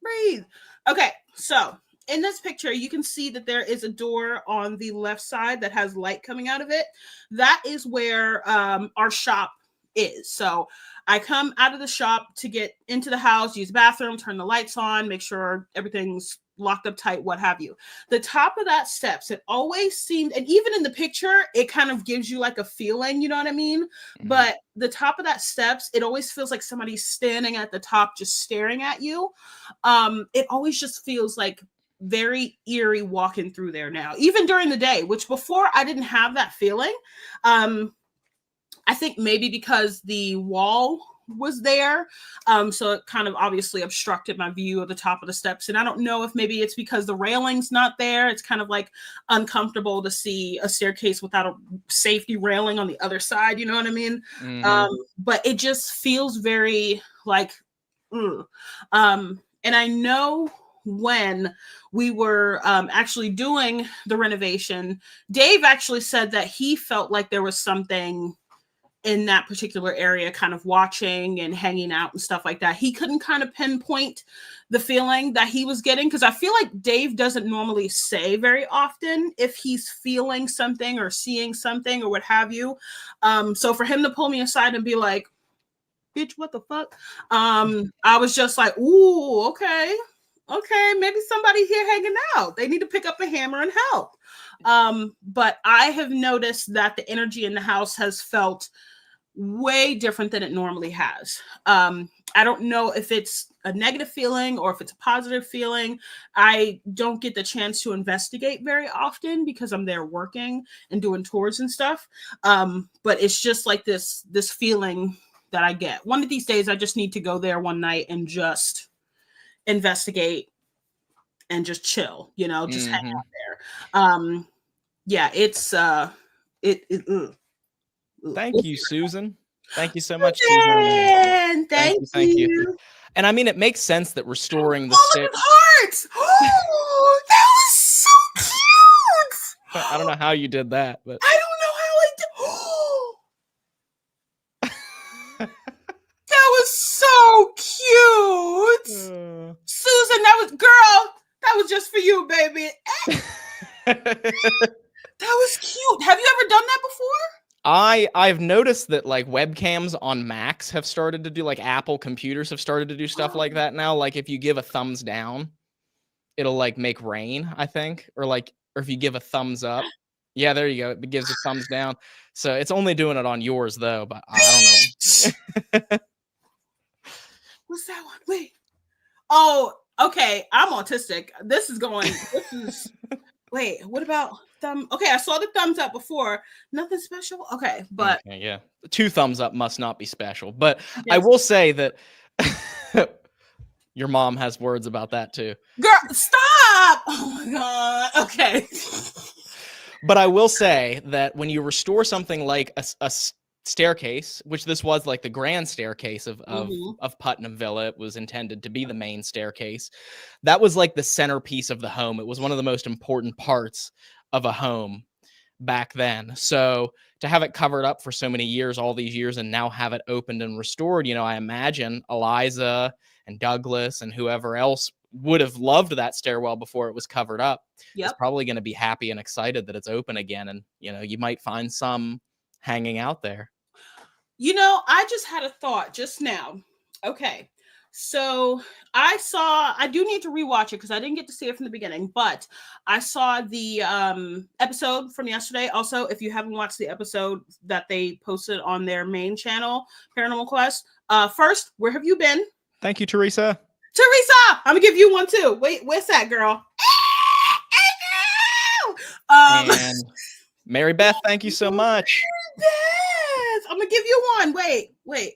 breathe. Okay, so in this picture, you can see that there is a door on the left side that has light coming out of it. That is where our shop is. So I come out of the shop to get into the house, use the bathroom, turn the lights on, make sure everything's locked up tight, what have you. The top of that steps, it always seemed, and even in the picture, it kind of gives you like a feeling, you know what I mean? Mm-hmm. But the top of that steps, it always feels like somebody's standing at the top just staring at you. It always just feels like very eerie walking through there now, even during the day, which before I didn't have that feeling. I think maybe because the wall was there, so it kind of obviously obstructed my view of the top of the steps. And I don't know if maybe it's because the railing's not there. It's kind of like uncomfortable to see a staircase without a safety railing on the other side, you know what I mean? Mm-hmm. But it just feels very like, and I know when we were actually doing the renovation, Dave actually said that he felt like there was something in that particular area kind of watching and hanging out and stuff like that. He couldn't kind of pinpoint the feeling that he was getting, because I feel like Dave doesn't normally say very often if he's feeling something or seeing something or what have you. So for him to pull me aside and be like, bitch, what the fuck? I was just like, ooh, okay, maybe somebody here hanging out. They need to pick up a hammer and help. But I have noticed that the energy in the house has felt way different than it normally has. I don't know if it's a negative feeling or if it's a positive feeling. I don't get the chance to investigate very often because I'm there working and doing tours and stuff. But it's just like this feeling that I get. One of these days, I just need to go there one night and just investigate and just chill, you know, just hang out there. Yeah, it's Thank you, Susan. Thank you so much, Susan. Thank you. And I mean, it makes sense that restoring the stick. Hearts. Oh, that was so cute. I don't know how you did that, but I don't know how I did. That was so cute. Susan, that was just for you, baby. That was cute. Have you ever done that before? I've noticed that like webcams on Macs have started to do, like Apple computers have started to do stuff like that now. Like if you give a thumbs down, it'll like make rain, I think, or if you give a thumbs up. Yeah, there you go. It gives a thumbs down. So it's only doing it on yours though, but I don't know. What's that one? Wait. Oh, okay. I'm autistic. Wait, what about thumb? Okay, I saw the thumbs up before. Nothing special. Okay, but okay, yeah. 2 thumbs up must not be special. But I yes. will say that your mom has words about that too. Girl, stop! Oh my god. Okay. But I will say that when you restore something like a staircase, which this was like the grand staircase of Putnam Villa, it was intended to be the main staircase. That was like the centerpiece of the home. It was one of the most important parts of a home back then. So to have it covered up for so many years, all these years, and now have it opened and restored, I imagine Eliza and Douglas and whoever else would have loved that stairwell before it was covered up. Is probably going to be happy and excited that it's open again. And, you might find some hanging out there. I just had a thought just now. Okay. So I do need to rewatch it because I didn't get to see it from the beginning, but I saw the episode from yesterday. Also, if you haven't watched the episode that they posted on their main channel, Paranormal Quest, first, where have you been? Thank you, Teresa. Teresa, I'm gonna give you one too. Wait, where's that girl? And Mary Beth, thank you so much. Yes, I'm gonna give you one. Wait.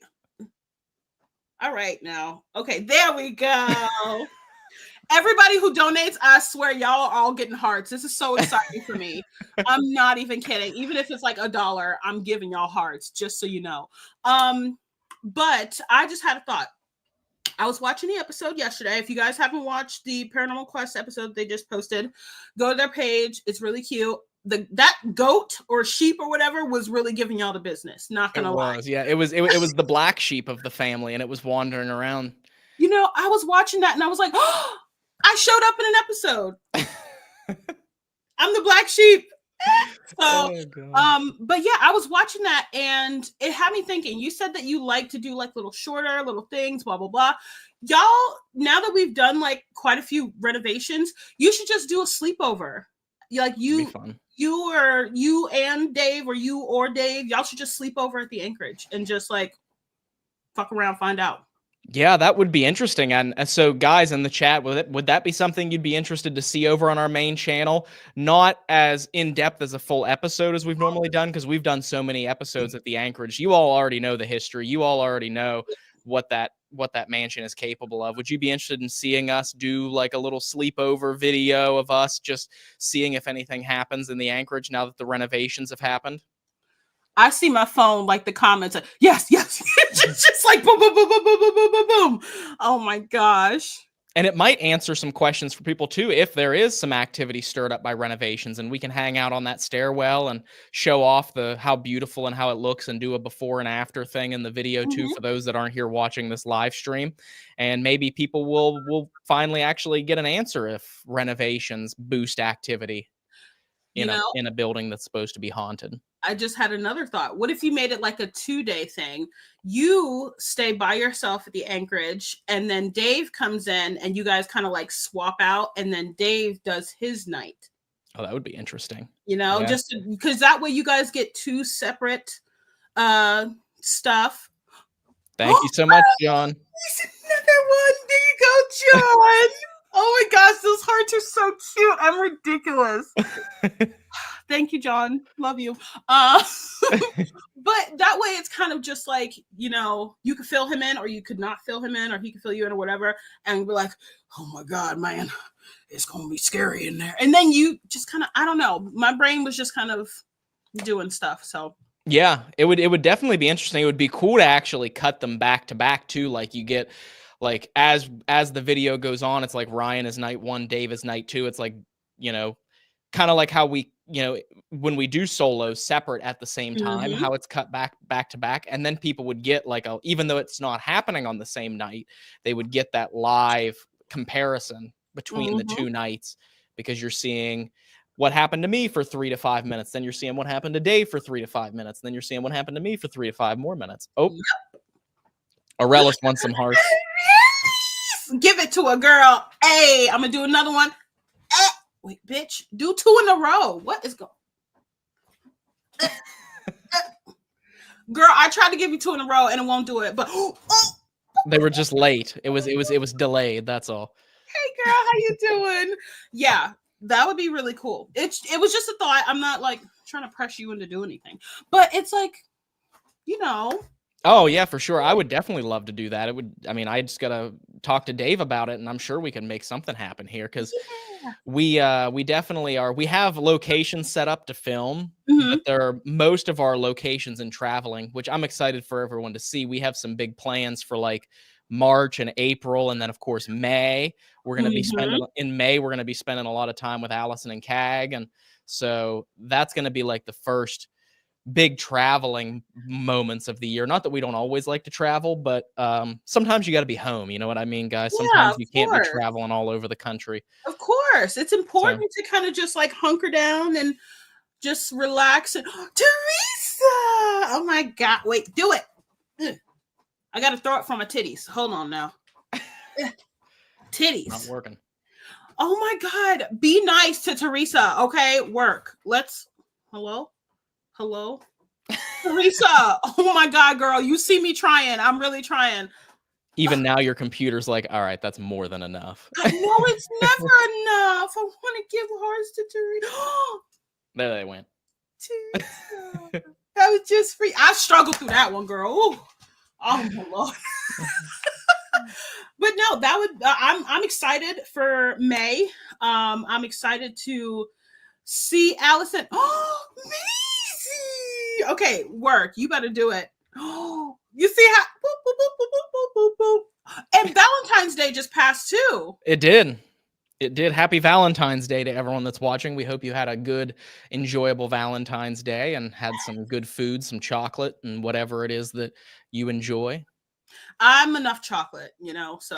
All right, now. Okay, there we go. Everybody who donates, I swear y'all are all getting hearts. This is so exciting for me. I'm not even kidding. Even if it's like $1, I'm giving y'all hearts, just so you know. But I just had a thought. I was watching the episode yesterday. If you guys haven't watched the Paranormal Quest episode they just posted, go to their page. It's really cute. That goat or sheep or whatever was really giving y'all the business. Not gonna lie. Yeah, it was the black sheep of the family, and it was wandering around. I was watching that and I was like, oh, I showed up in an episode. I'm the black sheep. So, but yeah, I was watching that and it had me thinking. You said that you like to do like little things, blah blah blah. Y'all, now that we've done like quite a few renovations, you should just do a sleepover. Like you and Dave, or you or Dave, y'all should just sleep over at the Anchorage and just like fuck around, find out. Yeah, that would be interesting. And so, guys in the chat, would that be something you'd be interested to see over on our main channel? Not as in-depth as a full episode as we've normally done, because we've done so many episodes at the Anchorage. You all already know the history. You all already know what that mansion is capable of. Would you be interested in seeing us do like a little sleepover video of us just seeing if anything happens in the Anchorage now that the renovations have happened? I see my phone, like the comments, yes. just like boom, boom, boom, boom, boom, boom, boom, boom, boom. Oh my gosh. And it might answer some questions for people too, if there is some activity stirred up by renovations, and we can hang out on that stairwell and show off how beautiful and how it looks, and do a before and after thing in the video too, for those that aren't here watching this live stream. And maybe people will finally actually get an answer if renovations boost activity in a building that's supposed to be haunted. I just had another thought. What if you made it like a 2-day thing? You stay by yourself at the Anchorage, and then Dave comes in and you guys kind of like swap out, and then Dave does his night. Oh, that would be interesting. Just because that way you guys get 2 separate stuff. Thank you so much, John. Another one. There you go, John. Oh my gosh, those hearts are so cute. I'm ridiculous. Thank you, John. Love you. But that way it's kind of just like, you could fill him in, or you could not fill him in, or he could fill you in, or whatever. And we're like, oh my God, man, it's going to be scary in there. And then you just kind of, I don't know. My brain was just kind of doing stuff. So yeah, it would definitely be interesting. It would be cool to actually cut them back to back too. Like you get like, as the video goes on, it's like Ryan is night 1, Dave is night 2. It's like, kind of like how we, when we do solos separate at the same time, how it's cut back to back. And then people would get like even though it's not happening on the same night, they would get that live comparison between the 2 nights, because you're seeing what happened to me for 3 to 5 minutes. Then you're seeing what happened to Dave for 3 to 5 minutes. Then you're seeing what happened to me for 3 to 5 more minutes. Oh, Aurelis wants some hearts. Give it to a girl. Hey, I'm gonna do another one. Wait, bitch, do 2 in a row. What is going? Girl, I tried to give you 2 in a row and it won't do it. But they were just late. It was delayed. That's all. Hey, girl, how you doing? Yeah, that would be really cool. It was just a thought. I'm not like trying to press you into do anything, but it's like, you know. Oh yeah, for sure. I would definitely love to do that. It would. I mean, I just gotta talk to Dave about it, and I'm sure we can make something happen here because we definitely are. We have locations set up to film, but there are most of our locations in traveling, which I'm excited for everyone to see. We have some big plans for like March and April, and then of course May. We're gonna be spending in May. We're gonna be spending a lot of time with Allison and Cag, and so that's gonna be like the first big traveling moments of the year. Not that we don't always like to travel, but sometimes you got to be home. You know what I mean, guys? Sometimes you can't be traveling all over the country. Of course. It's important to kind of just like hunker down and just relax. And Teresa! Oh my God. Wait, do it. I got to throw it from my titties. Hold on now. Titties. Not working. Oh my God. Be nice to Teresa. Okay. Work. Hello? Teresa. Oh my God, girl. You see me trying. I'm really trying. Even now your computer's like, all right, that's more than enough. I know it's never enough. I want to give hearts to Teresa. There they went. Teresa. That was just free. I struggled through that one, girl. Ooh. Oh my Lord. But no, that would I'm excited for May. I'm excited to see Allison. Oh, Maisie. Okay, work. You better do it. Oh, you see how boop, boop, boop, boop, boop, boop, boop. And Valentine's Day just passed too. It did. It did. Happy Valentine's Day to everyone that's watching. We hope you had a good, enjoyable Valentine's Day and had some good food, some chocolate, and whatever it is that you enjoy. I'm enough chocolate, you know, so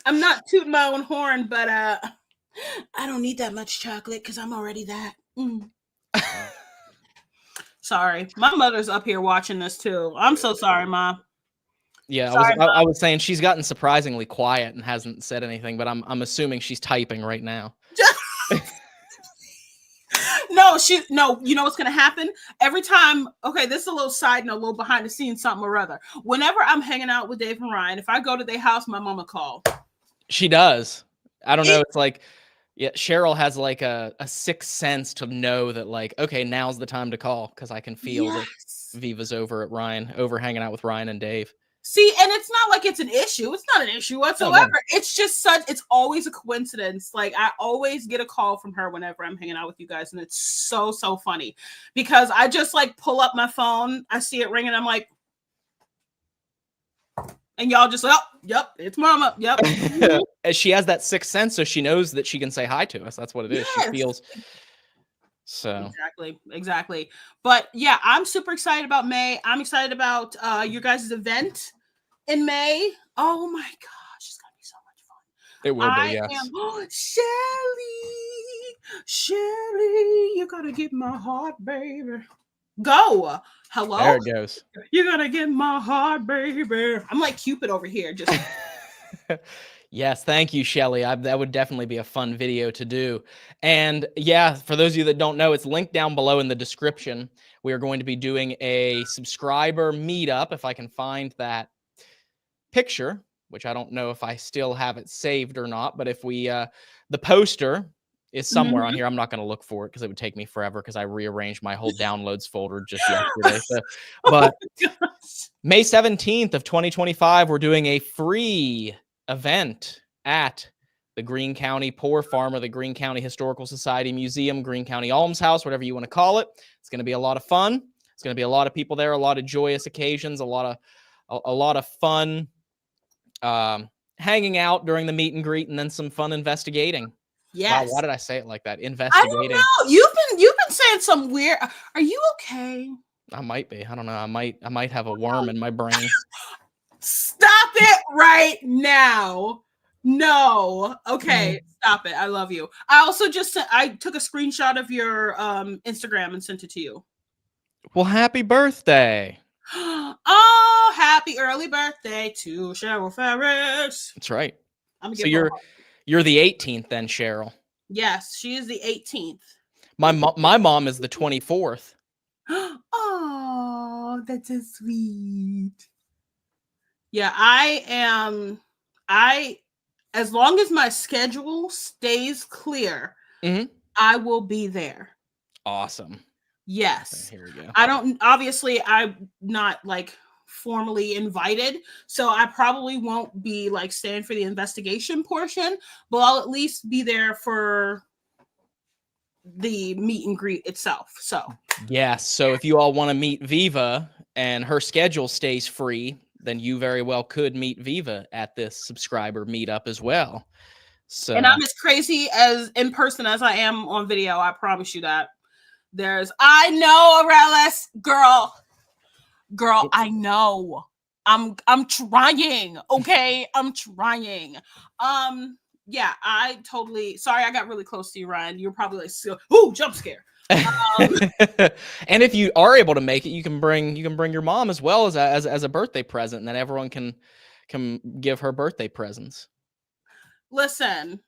I'm not tooting my own horn, but I don't need that much chocolate because I'm already that. Sorry. My mother's up here watching this too. I'm so sorry, Mom. Yeah, I was saying she's gotten surprisingly quiet and hasn't said anything, but I'm assuming she's typing right now. No, you know what's gonna happen? Every time, okay, this is a little side note, a little behind the scenes, something or other. Whenever I'm hanging out with Dave and Ryan, if I go to their house, my mama call. She does. I don't know. It's like, yeah, Cheryl has like a sixth sense to know that, like, okay, now's the time to call because I can feel that Viva's over hanging out with Ryan and Dave. See, and it's not like it's an issue. It's not an issue whatsoever. Oh, no. It's just it's always a coincidence. Like, I always get a call from her whenever I'm hanging out with you guys. And it's so, so funny because I just like pull up my phone. I see it ringing. I'm like, and y'all just like, oh, yep, it's Mama. Yep. She has that sixth sense. So she knows that she can say hi to us. That's what it is. Yes. She feels. So exactly. But yeah, I'm super excited about May. I'm excited about your guys' event in May. Oh my gosh, it's gonna be so much fun. It will be, yes. Shelly, you gotta get my heart, baby. Go. Hello. There it goes. You gotta get my heart, baby. I'm like Cupid over here, just. Yes, thank you, Shelly. That would definitely be a fun video to do. And yeah, for those of you that don't know, it's linked down below in the description. We are going to be doing a subscriber meetup, if I can find that picture, which I don't know if I still have it saved or not, but if we, the poster is somewhere on here. I'm not going to look for it because it would take me forever because I rearranged my whole downloads folder just yesterday. So, but May 17th of 2025, we're doing a free event at the Greene County Poor Farmer, the Greene County Historical Society Museum, Greene County Alms House, whatever you want to call it. It's going to be a lot of fun. It's going to be a lot of people there, a lot of joyous occasions, a lot of fun hanging out during the meet and greet, and then some fun investigating. Yes. Wow, why did I say it like that? Investigating. I don't know. You've been saying some weird. Are you okay? I might be. I don't know. I might have a worm in my brain. Stop it right now. No. Okay, stop it. I love you. I also I took a screenshot of your Instagram and sent it to you. Well, happy birthday. Oh, happy early birthday to Cheryl Ferris. That's right. I'm gonna So give her a you're the 18th then, Cheryl. Yes, she is the 18th. My mom is the 24th. Oh, that's so sweet. Yeah, I am. As long as my schedule stays clear, I will be there. Awesome. Yes. Okay, here we go. Obviously, I'm not like formally invited, so I probably won't be like staying for the investigation portion, but I'll at least be there for the meet and greet itself. So, yes. So if you all want to meet Viva and her schedule stays free, then you very well could meet Viva at this subscriber meetup as well. So, and I'm as crazy as in person as I am on video. I promise you that. I know, Aurelis, girl, I know. I'm trying. Okay, I'm trying. Yeah, I totally. Sorry, I got really close to you, Ryan. You're probably like, ooh, jump scare. And if you are able to make it, you can bring your mom as well as a birthday present, and then everyone can give her birthday presents. Listen,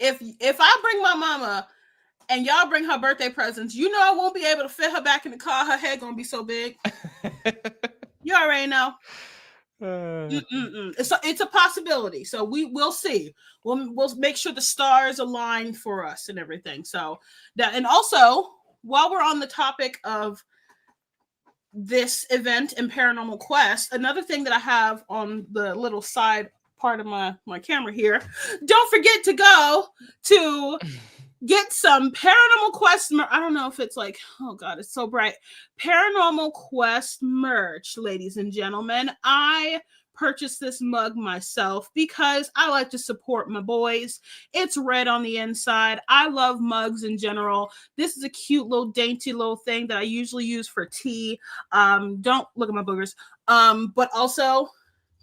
if I bring my mama and y'all bring her birthday presents, you know I won't be able to fit her back in the car. Her head gonna be so big. You already know. It's a possibility. So we'll see. We'll make sure the stars align for us and everything. So that, and also while we're on the topic of this event in Paranormal Quest, another thing that I have on the little side part of my camera here, don't forget to go to get some Paranormal Quest. I don't know if it's like, oh God, it's so bright. Paranormal Quest merch, ladies and gentlemen. I purchased this mug myself because I like to support my boys. It's red on the inside. I love mugs in general. This is a cute little dainty little thing that I usually use for tea. Don't look at my boogers. But also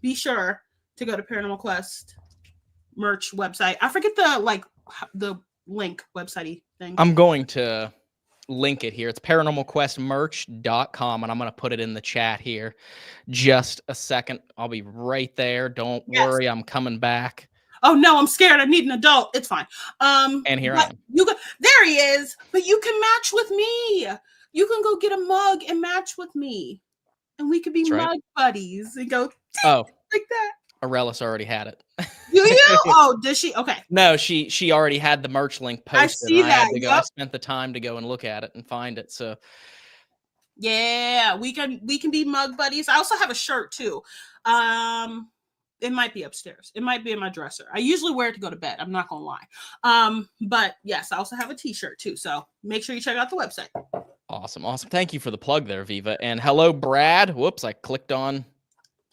be sure to go to Paranormal Quest merch website. I forget the link website thing. I'm going to link it here. It's paranormalquestmerch.com, and I'm going to put it in the chat here. Just a second. I'll be right there. Don't worry. I'm coming back. Oh no, I'm scared. I need an adult. It's fine. And here I am. There he is. But you can match with me. You can go get a mug and match with me, and we could be mug buddies and go like that. Aurelis already had it. Do you? Oh, does she? Okay. No, she already had the merch link posted. I see that. I spent the time to go and look at it and find it. So yeah, we can be mug buddies. I also have a shirt too. It might be upstairs. It might be in my dresser. I usually wear it to go to bed. I'm not gonna lie. But yes, I also have a t-shirt too. So make sure you check out the website. Awesome. Thank you for the plug there, Viva. And hello, Brad. Whoops, I clicked on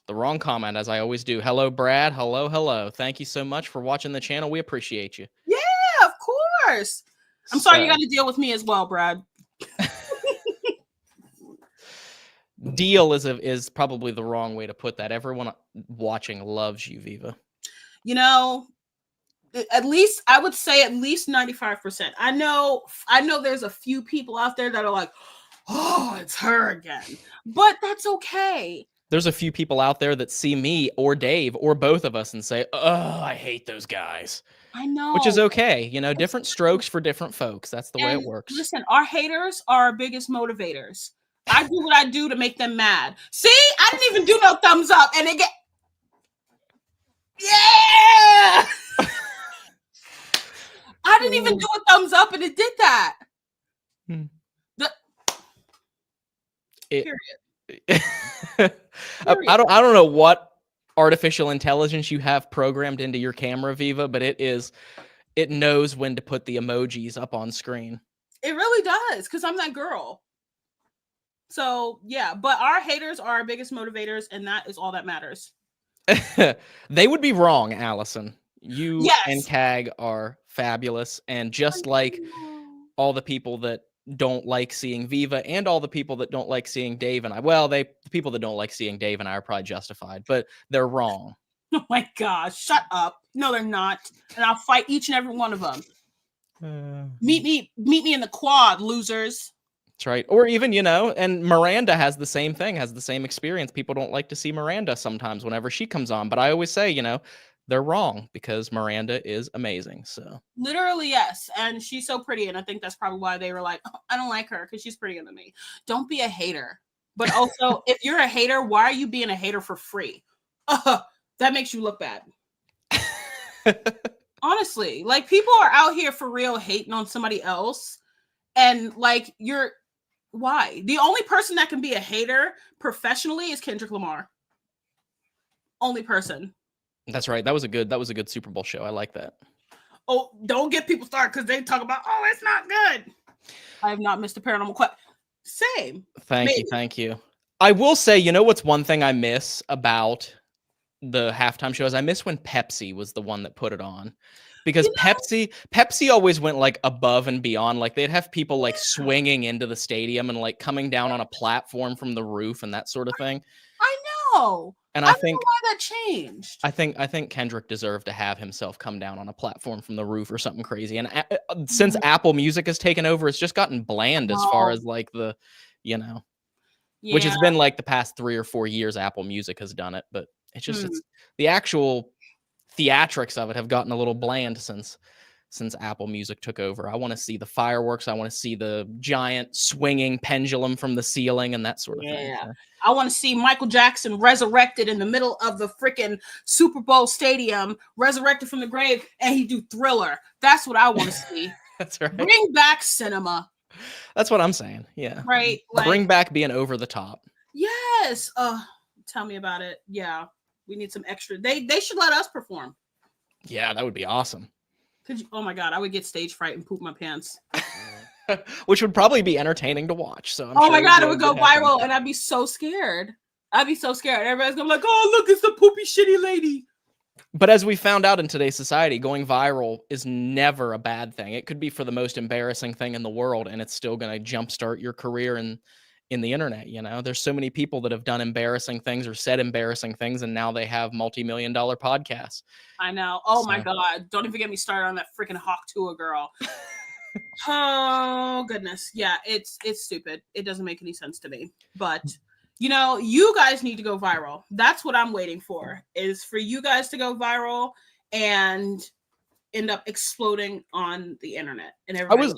the wrong comment, as I always do. Hello, Brad. Hello. Thank you so much for watching the channel. We appreciate you. Yeah, of course. I'm sorry you got to deal with me as well, Brad. Deal is probably the wrong way to put that. Everyone watching loves you, Viva. You know, at least I would say at least 95%. I know there's a few people out there that are like, oh, it's her again. But that's okay. There's a few people out there that see me or Dave or both of us and say, oh, I hate those guys. I know. Which is okay. You know, different strokes for different folks. That's the way it works. Listen, our haters are our biggest motivators. I do what I do to make them mad. See, I didn't even do no thumbs up and they get, yeah. I didn't even do a thumbs up and it did that. Period. I don't know what artificial intelligence you have programmed into your camera, Viva, but it knows when to put the emojis up on screen. It really does, because I'm that girl. So yeah, but our haters are our biggest motivators, and that is all that matters. They would be wrong, Allison. You and CAG are fabulous, and just like all the people that don't like seeing Viva and all the people that don't like seeing Dave and I. Well, the people that don't like seeing Dave and I are probably justified, but they're wrong. Oh my gosh, shut up. No, they're not. And I'll fight each and every one of them. Meet me in the quad, losers. That's right. Or even, and Miranda has the same thing, has the same experience. People don't like to see Miranda sometimes whenever she comes on. But I always say, they're wrong because Miranda is amazing. So literally, yes. And she's so pretty. And I think that's probably why they were like, oh, I don't like her because she's prettier than me. Don't be a hater. But also, if you're a hater, why are you being a hater for free? That makes you look bad. Honestly, like people are out here for real hating on somebody else. And like why? The only person that can be a hater professionally is Kendrick Lamar. Only person. That's right. That was a good Super Bowl show. I like that. Oh, don't get people started because they talk about, oh, it's not good. I have not missed a Paranormal Quest. Same. Thank you. I will say, what's one thing I miss about the halftime shows? I miss when Pepsi was the one that put it on. Because Pepsi always went like above and beyond. Like they'd have people like swinging into the stadium and like coming down on a platform from the roof and that sort of thing. I know. And I think why that changed. I think Kendrick deserved to have himself come down on a platform from the roof or something crazy. And since Apple Music has taken over, it's just gotten bland as far as like the, which has been like the past 3 or 4 years Apple Music has done it. But it's just it's the actual theatrics of it have gotten a little bland since Apple Music took over. I want to see the fireworks. I want to see the giant swinging pendulum from the ceiling and that sort of thing. So. I want to see Michael Jackson resurrected in the middle of the freaking Super Bowl stadium, resurrected from the grave, and he do Thriller. That's what I want to see. That's right. Bring back cinema. That's what I'm saying. Yeah. Right. Like, bring back being over the top. Yes. Tell me about it. Yeah. We need some extra. They should let us perform. Yeah, that would be awesome. Oh my God, I would get stage fright and poop my pants. Which would probably be entertaining to watch. So my God, it would go viral and I'd be so scared. Everybody's gonna be like, oh, look, it's the poopy shitty lady. But as we found out in today's society, going viral is never a bad thing. It could be for the most embarrassing thing in the world, and it's still going to jumpstart your career in the internet. There's so many people that have done embarrassing things or said embarrassing things, and now they have multi-million-dollar podcasts. I know. Oh my God. Don't even get me started on that freaking Hawk Tua girl. Oh goodness. Yeah, it's stupid. It doesn't make any sense to me. But you guys need to go viral. That's what I'm waiting for, is for you guys to go viral and end up exploding on the internet. And everybody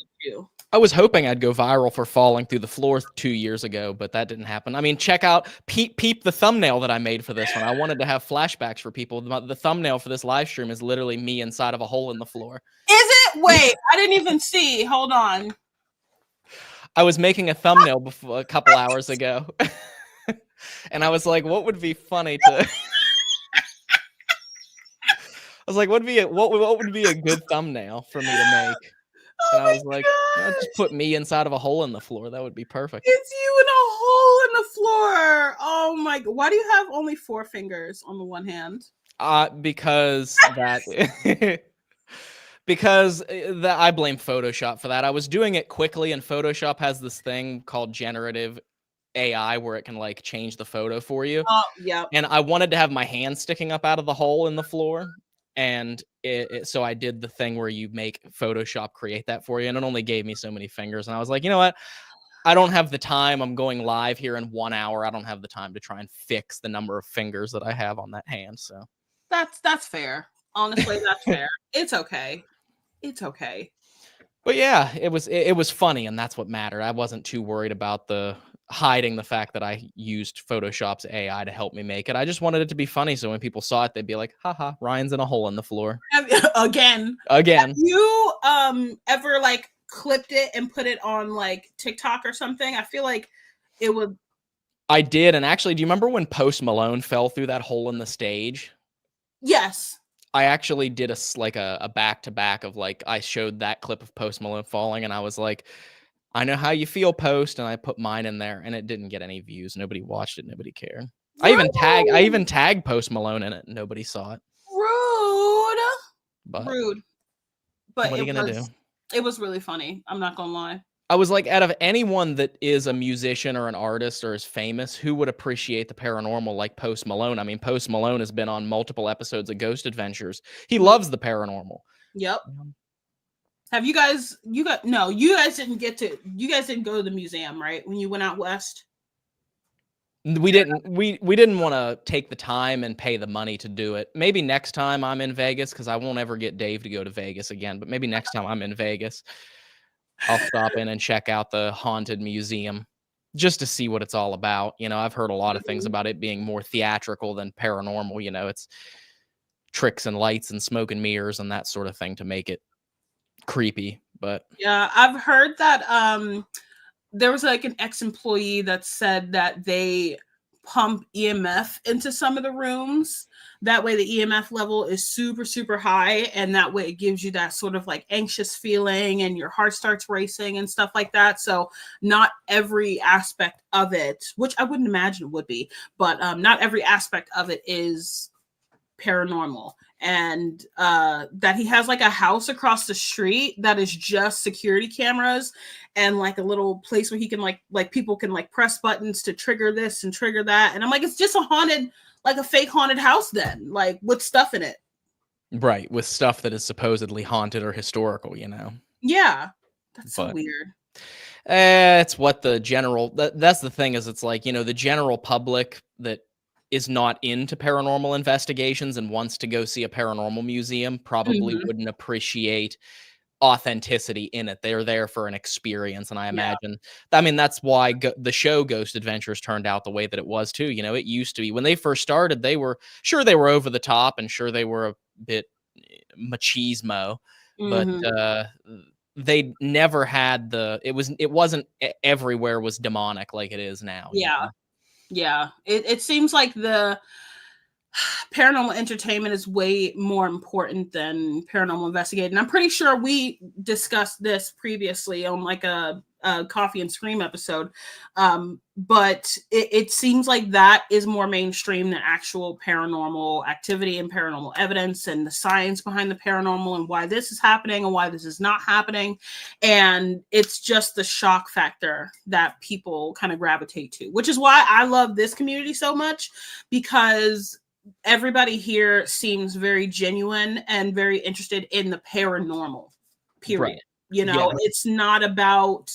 I was hoping I'd go viral for falling through the floor 2 years ago, but that didn't happen. I mean, check out peep the thumbnail that I made for this one. I wanted to have flashbacks for people. The thumbnail for this live stream is literally me inside of a hole in the floor. Is it? Wait, I didn't even see. Hold on. I was making a thumbnail a couple hours ago. And I was like, what would be funny to... I was like, what would be a good thumbnail for me to make? And I was like, just put me inside of a hole in the floor. That would be perfect. It's you in a hole in the floor. Oh my God. Why do you have only 4 fingers on the one hand? Because I blame Photoshop for that. I was doing it quickly, and Photoshop has this thing called generative AI where it can like change the photo for you. Oh, yeah. And I wanted to have my hand sticking up out of the hole in the floor. And so I did the thing where you make Photoshop create that for you, and it only gave me so many fingers. And I was like, you know what? I don't have the time. I'm going live here in 1 hour. I don't have the time to try and fix the number of fingers that I have on that hand. So that's fair. Honestly, that's fair. It's okay. It's okay. But yeah, it was funny, and that's what mattered. I wasn't too worried about hiding the fact that I used Photoshop's AI to help me make it. I just wanted it to be funny, so when people saw it, they'd be like, haha, Ryan's in a hole in the floor. Again. Have you ever like clipped it and put it on like TikTok or something? I feel like it would. I did, and actually, do you remember when Post Malone fell through that hole in the stage? Yes. I actually did a back-to-back of like, I showed that clip of Post Malone falling, and I was like, I know how you feel, Post, and I put mine in there, and it didn't get any views. Nobody watched it. Nobody cared. I even tagged Post Malone in it. And nobody saw it. Rude. But what are you gonna do? It was really funny. I'm not gonna lie. I was like, out of anyone that is a musician or an artist or is famous, who would appreciate the paranormal like Post Malone? I mean, Post Malone has been on multiple episodes of Ghost Adventures. He Mm, loves the paranormal. yep. Um, Have you guys? You guys didn't get to. You guys didn't go to the museum, right? When you went out west. We didn't want to take the time and pay the money to do it. Maybe next time I'm in Vegas, because I won't ever get Dave to go to Vegas again, but maybe next time I'm in Vegas, I'll stop in and check out the haunted museum just to see what it's all about. I've heard a lot of things Mhm. about it being more theatrical than paranormal. It's tricks and lights and smoke and mirrors and that sort of thing to make it creepy. But Yeah, I've heard that. There was like an ex-employee that said that they pump EMF into some of the rooms. That way the EMF level is super, super high. And that way it gives you that sort of like anxious feeling and your heart starts racing and stuff like that. So not every aspect of it, which I wouldn't imagine would be, but not every aspect of it is paranormal. And that he has like a house across the street that is just security cameras and like a little place where he can like people can like press buttons to trigger this and trigger that. And I'm like, it's just a haunted, like a fake haunted house then, like with stuff in it. right, with stuff that is supposedly haunted or historical. Yeah, that's so But weird. it's what the general that's the thing is it's like, the general public that is not into paranormal investigations and wants to go see a paranormal museum probably Hmm. wouldn't appreciate authenticity in it. They're there for an experience, and Yeah. I mean, that's why the show Ghost Adventures turned out the way that it was too. It used to be when they first started, they were over the top and sure they were a bit machismo, but Hmm. they never had it wasn't everywhere was demonic like it is now. Yeah. Yeah. It seems like the paranormal entertainment is way more important than paranormal investigating. I'm pretty sure we discussed this previously on like a Coffee and Scream episode. But it seems like that is more mainstream than actual paranormal activity and paranormal evidence and the science behind the paranormal and why this is happening and why this is not happening. And it's just the shock factor that people kind of gravitate to, which is why I love this community so much, because everybody here seems very genuine and very interested in the paranormal, period. Right. Yeah. It's not about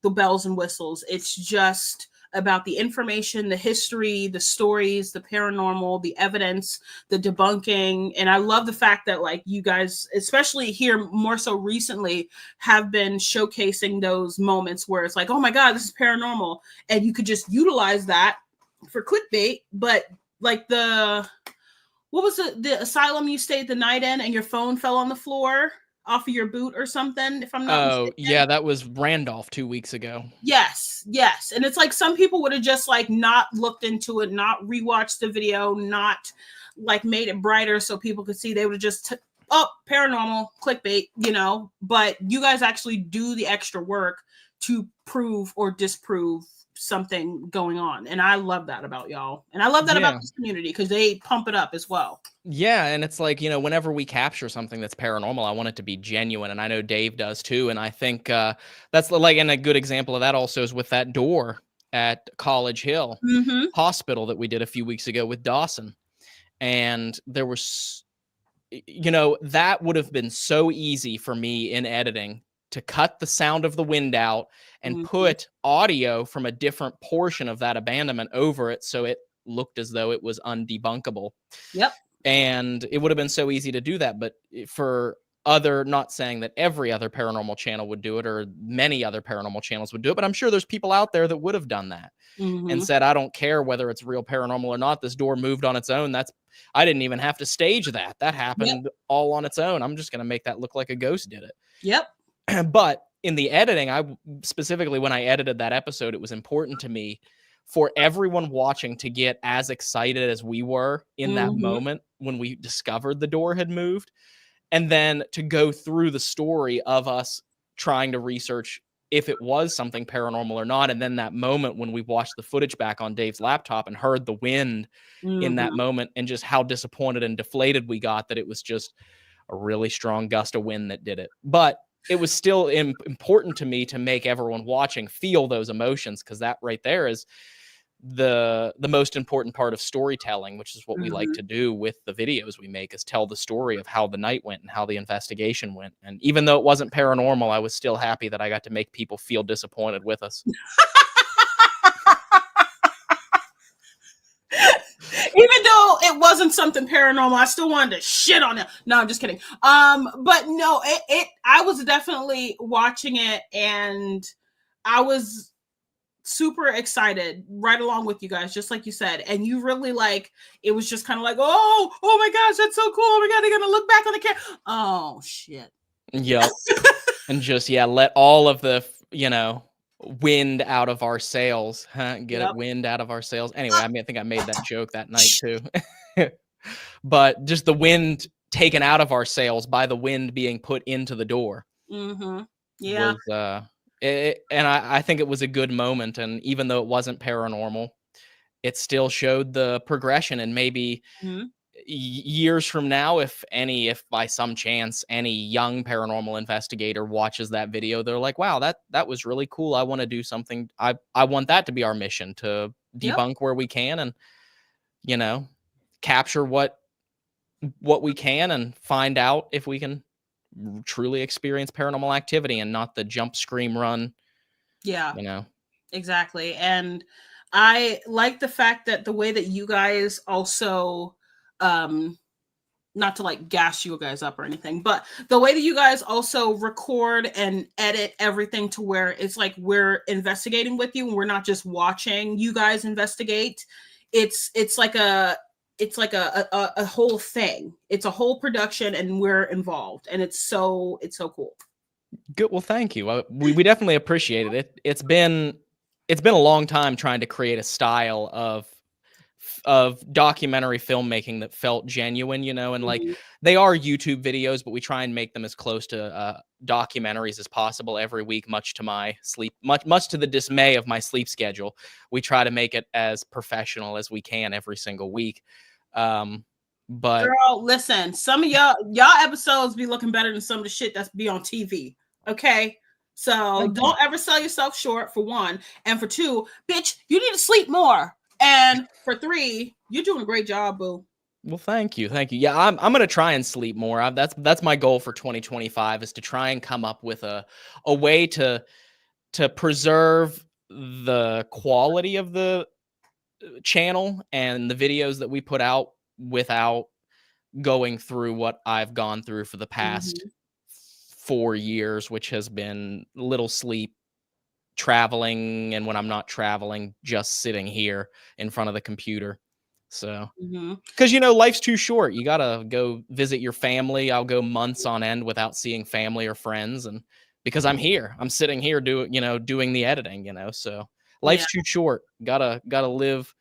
the bells and whistles. It's just about the information, the history, the stories, the paranormal, the evidence, the debunking. And I love the fact that like you guys, especially here more so recently, have been showcasing those moments where it's like, oh my God, this is paranormal. And you could just utilize that for clickbait, but like what was the asylum you stayed the night in and your phone fell on the floor off of your boot or something, if I'm not Oh yeah, mistaken? that was Randolph 2 weeks ago. Yes, yes. And it's like some people would have just like not looked into it, not rewatched the video, not like made it brighter so people could see. They would have just oh, paranormal clickbait, but you guys actually do the extra work to prove or disprove something going on. And I love that about y'all. And I love that about Yeah. this community because they pump it up as well. Yeah, and it's like, whenever we capture something that's paranormal, I want it to be genuine, and I know Dave does too, and I think, that's like and a good example of that also is with that door at College Hill Mm-hmm. Hospital that we did a few weeks ago with Dawson, and there was that would have been so easy for me in editing to cut the sound of the wind out and Mm-hmm. put audio from a different portion of that abandonment over it so it looked as though it was undebunkable. Yep. And it would have been so easy to do that. But for other, not saying that every other paranormal channel would do it or many other paranormal channels would do it, but I'm sure there's people out there that would have done that and Mm-hmm. said, I don't care whether it's real paranormal or not. This door moved on its own. I didn't even have to stage that. That Yep. happened all on its own. I'm just going to make that look like a ghost did Yep. it. But in the editing, specifically when I edited that episode, it was important to me for everyone watching to get as excited as we were in that Mm-hmm. moment when we discovered the door had moved, and then to go through the story of us trying to research if it was something paranormal or not. And then that moment when we watched the footage back on Dave's laptop and heard the wind in that Mm-hmm. moment and just how disappointed and deflated we got that it was just a really strong gust of wind that did it. But it was still important to me to make everyone watching feel those emotions, because that right there is the most important part of storytelling, which is what we like to do with the videos we make, is tell the story of how the night went and how the investigation went. And even though it wasn't paranormal, I was still happy that I got to make people feel disappointed with us. Even though it wasn't something paranormal, I still wanted to shit on it. No, I'm just kidding. But no, I was definitely watching it, and I was super excited right along with you guys, just like you said. And you really, like, it was just kind of like, oh my gosh, that's so cool. Oh my God, they're gonna look back on the camera. Oh shit. Yep. And just, let all of the, wind out of our sails. Get it? Wind out of our sails. Anyway, I think I made that joke that night too. But just the wind taken out of our sails by the wind being put into the door. Yeah. Was, and I think it was a good moment. And even though it wasn't paranormal, it still showed the progression. And maybe years from now, if by some chance any young paranormal investigator watches that video, they're like, wow, that was really cool. I want to do something. I want that to be our mission, to debunk where we can, and capture what we can, and find out if we can truly experience paranormal activity and not the jump, scream, run. Exactly. And I like the fact that the way that you guys also, not to like gas you guys up or anything, but the way that you guys also record and edit everything to where it's like we're investigating with you and we're not just watching you guys investigate. It's like a whole thing. It's a whole production, and we're involved, and it's so cool. Good. Well, thank you. We definitely appreciate it. It's been a long time trying to create a style of documentary filmmaking that felt genuine, and like, they are YouTube videos, but we try and make them as close to documentaries as possible every week, much to the dismay of my sleep schedule. We try to make it as professional as we can every single week. But girl, listen, some of y'all episodes be looking better than some of the shit that's be on TV. Okay. So don't ever sell yourself short, for one. And for two, bitch, you need to sleep more. And for three, you're doing a great job, boo. Well, thank you. Yeah, I'm gonna try and sleep more. That's my goal for 2025, is to try and come up with a way to preserve the quality of the channel and the videos that we put out without going through what I've gone through for the past 4 years, which has been little sleep, traveling, and when I'm not traveling, just sitting here in front of the computer. So, because life's too short. You gotta go visit your family. I'll go months on end without seeing family or friends, and because I'm sitting here doing the editing. So life's too short. Gotta live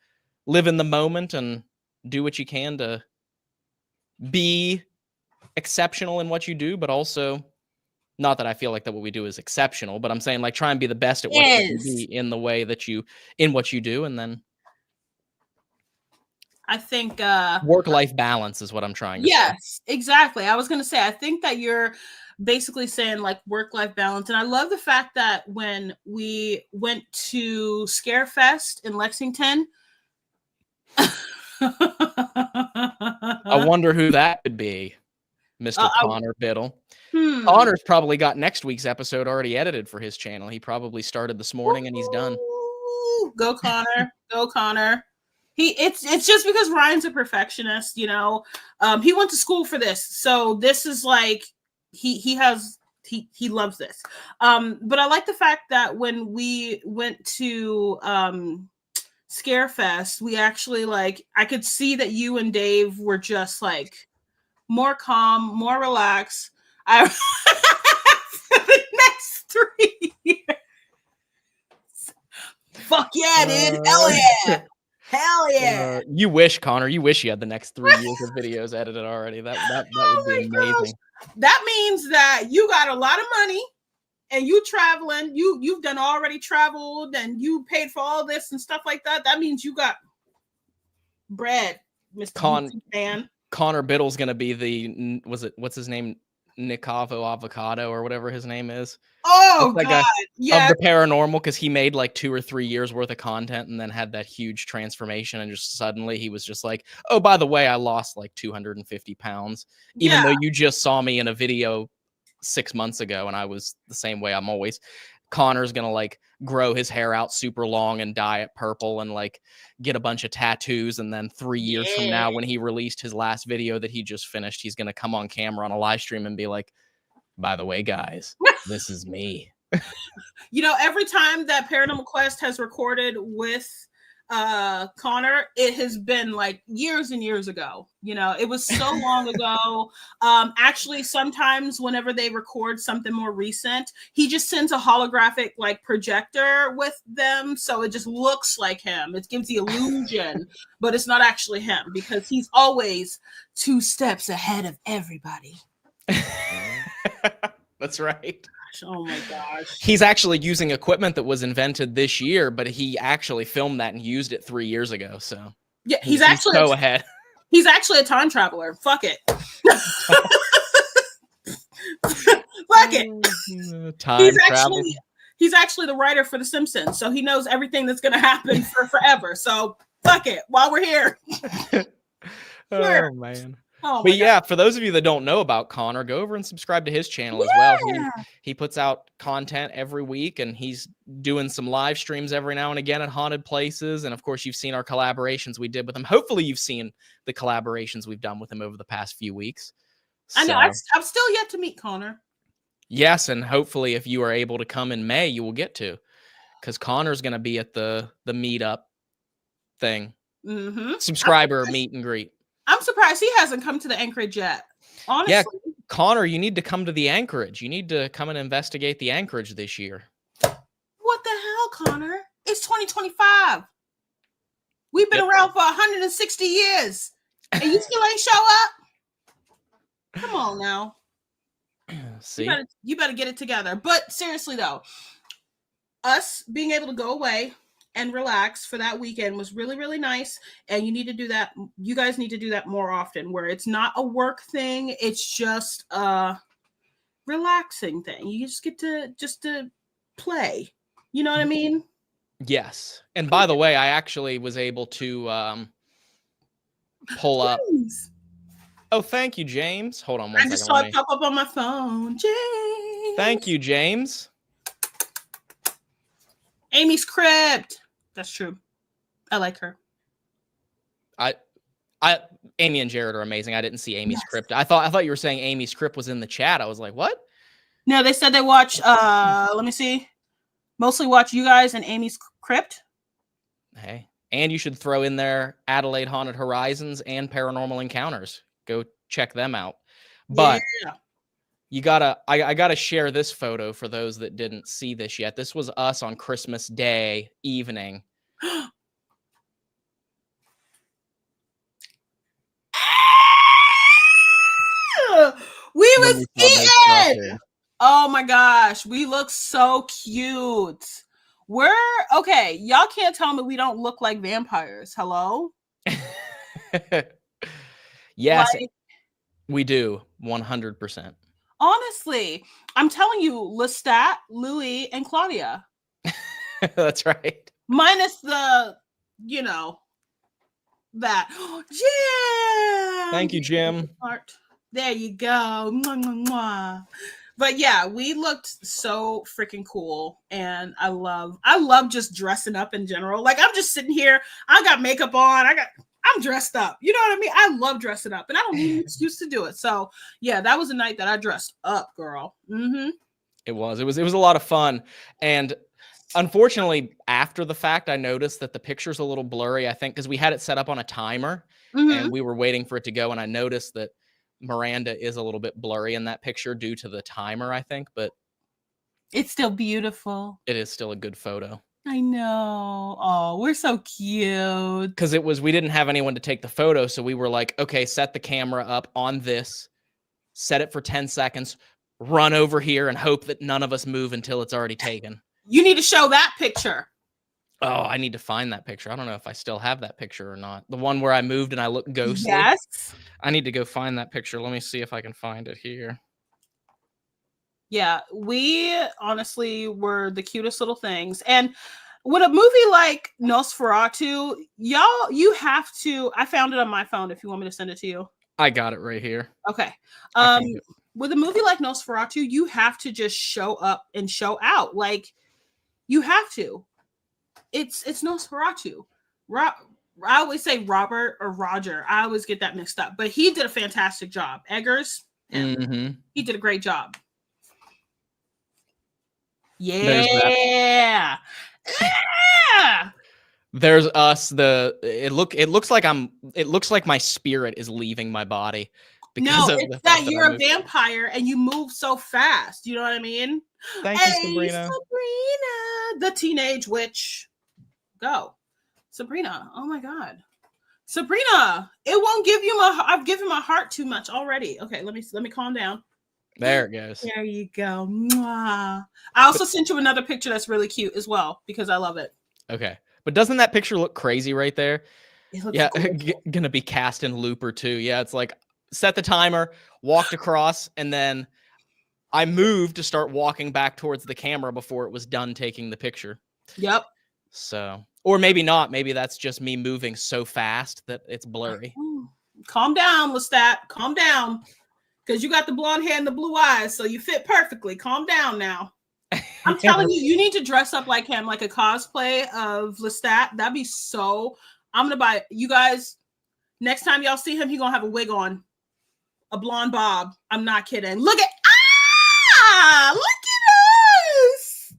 in the moment and do what you can to be exceptional in what you do, but also, not that I feel like that what we do is exceptional, but I'm saying, like, try and be the best at what you can be in the way that in what you do. And then I think work-life balance is what I'm trying to say. Yes, exactly. I was going to say, I think that you're basically saying like work-life balance. And I love the fact that when we went to Scarefest in Lexington, I wonder who that could be. Mr. Connor Biddle. Connor's probably got next week's episode already edited for his channel. He probably started this morning and he's done. Go Connor. Go Connor. It's just because Ryan's a perfectionist, he went to school for this. So this is like he loves this. But I like the fact that when we went to Scarefest, we actually, like, I could see that you and Dave were just like more calm, more relaxed. For the next 3 years. Fuck yeah, dude. Hell yeah. Hell yeah. You wish, Connor. You wish you had the next 3 years of videos edited already. That would be amazing. Gosh. That means that you got a lot of money and you traveling. You've done already traveled and you paid for all this and stuff like that. That means you got bread, Mr. Connor Biddle's gonna be what's his name? Nicavo Avocado or whatever his name is. Oh That God, guy of yeah, the paranormal, because he made like 2 or 3 years worth of content and then had that huge transformation, and just suddenly he was just like, oh, by the way, I lost like 250 pounds, even yeah, though you just saw me in a video 6 months ago and I was the same way I'm always. Connor's gonna like grow his hair out super long and dye it purple and like get a bunch of tattoos, and then 3 years from yeah. now when he released his last video that he just finished, he's gonna come on camera on a live stream and be like, by the way, guys, this is me. You know, every time that Paranormal Quest has recorded with Connor, it has been like years and years ago. You know, it was so long ago. Actually, sometimes whenever they record something more recent, he just sends a holographic like projector with them, so it just looks like him. It gives the illusion, but it's not actually him because he's always 2 steps ahead of everybody. That's right. Oh my gosh. He's actually using equipment that was invented this year, but he actually filmed that and used it 3 years ago. So Yeah, he's actually so ahead. He's actually a time traveler. Fuck it. Fuck it. Time travel. He's actually the writer for The Simpsons, so he knows everything that's going to happen for forever. So fuck it. While we're here. Oh man. Oh but yeah, for those of you that don't know about Connor, go over and subscribe to his channel as well. He puts out content every week, and he's doing some live streams every now and again at haunted places. And of course, you've seen our collaborations we did with him. Hopefully you've seen the collaborations we've done with him over the past few weeks. I know. I'm still yet to meet Connor. Yes, and hopefully if you are able to come in May, you will get to, because Connor's going to be at the meetup thing. Subscriber meet and greet. I'm surprised he hasn't come to the Anchorage yet. Honestly. Yeah, Connor, you need to come to the Anchorage. You need to come and investigate the Anchorage this year. What the hell, Connor? It's 2025. We've been around for 160 years, and you still ain't show up? Come on now. See? You better get it together. But seriously, though, us being able to go away and relax for that weekend was really, really nice. And you need to do that. You guys need to do that more often, where it's not a work thing. It's just a relaxing thing. You just get to play. You know what I mean? Yes. And by the way, I actually was able to pull up. Oh, thank you, James. Hold on one second. I just saw it pop up on my phone. James. Thank you, James. Amy's Crypt. That's true. I like her. Amy and Jared are amazing. I didn't see Amy's Crypt. I thought you were saying Amy's Crypt was in the chat. I was like, what? No, they said they watch let me see. Mostly watch you guys and Amy's Crypt. Hey. And you should throw in there Adelaide Haunted Horizons and Paranormal Encounters. Go check them out. But you gotta I gotta share this photo for those that didn't see this yet. This was us on Christmas Day evening. We was eating. Oh my gosh, we look so cute. We're okay. Y'all can't tell me we don't look like vampires. Hello? Yes, we do. 100%. Honestly, I'm telling you, Lestat, Louis, and Claudia. That's right. Minus the, that. Jim! Thank you, Jim. There you go. Mwah, mwah, mwah. But yeah, we looked so freaking cool, and I love just dressing up in general. Like, I'm just sitting here, I got makeup on, I'm dressed up. You know what I mean? I love dressing up, and I don't need an excuse to do it. So yeah, that was a night that I dressed up, girl. Mm-hmm. It was a lot of fun, and unfortunately, after the fact, I noticed that the picture's a little blurry. I think because we had it set up on a timer, and we were waiting for it to go, and I noticed that Miranda is a little bit blurry in that picture due to the timer, I think, but it's still beautiful. It is still a good photo. I know. Oh, we're so cute. Because we didn't have anyone to take the photo, so we were like, okay, set the camera up on this, set it for 10 seconds, run over here, and hope that none of us move until it's already taken. You need to show that picture. Oh, I need to find that picture. I don't know if I still have that picture or not. The one where I moved and I look ghostly. Yes. I need to go find that picture. Let me see if I can find it here. Yeah, we honestly were the cutest little things. And with a movie like Nosferatu, y'all, you have to. I found it on my phone if you want me to send it to you. I got it right here. Okay. I Um, found it. with a movie like Nosferatu, you have to just show up and show out. Like, you have to. It's Nosferatu. I always say Robert or Roger. I always get that mixed up. But he did a fantastic job. Eggers, he did a great job. There's that. Yeah. Yeah. There's us. It looks like my spirit is leaving my body because No, of it's the that fact that I you're a moved. vampire and you move so fast. You know what I mean? Thank you, Hey, Sabrina. Sabrina, the teenage witch. Go. Sabrina. Oh my God. Sabrina, it won't give you my. I've given my heart too much already. Okay, let me calm down. There it goes. There you go. Mwah. I also sent you another picture that's really cute as well because I love it. Okay, but doesn't that picture look crazy right there? It looks Yeah, gorgeous. gonna be cast in Looper too. Yeah, it's like set the timer, walked across, and then I moved to start walking back towards the camera before it was done taking the picture. Yep. So, or maybe not. Maybe that's just me moving so fast that it's blurry. Calm down, Lestat. Calm down. Because you got the blonde hair and the blue eyes, so you fit perfectly. Calm down now. I'm telling you, you need to dress up like him, like a cosplay of Lestat. That'd be so. I'm gonna buy it. You guys. Next time y'all see him, he gonna have a wig on, a blonde bob. I'm not kidding. Look at look at us.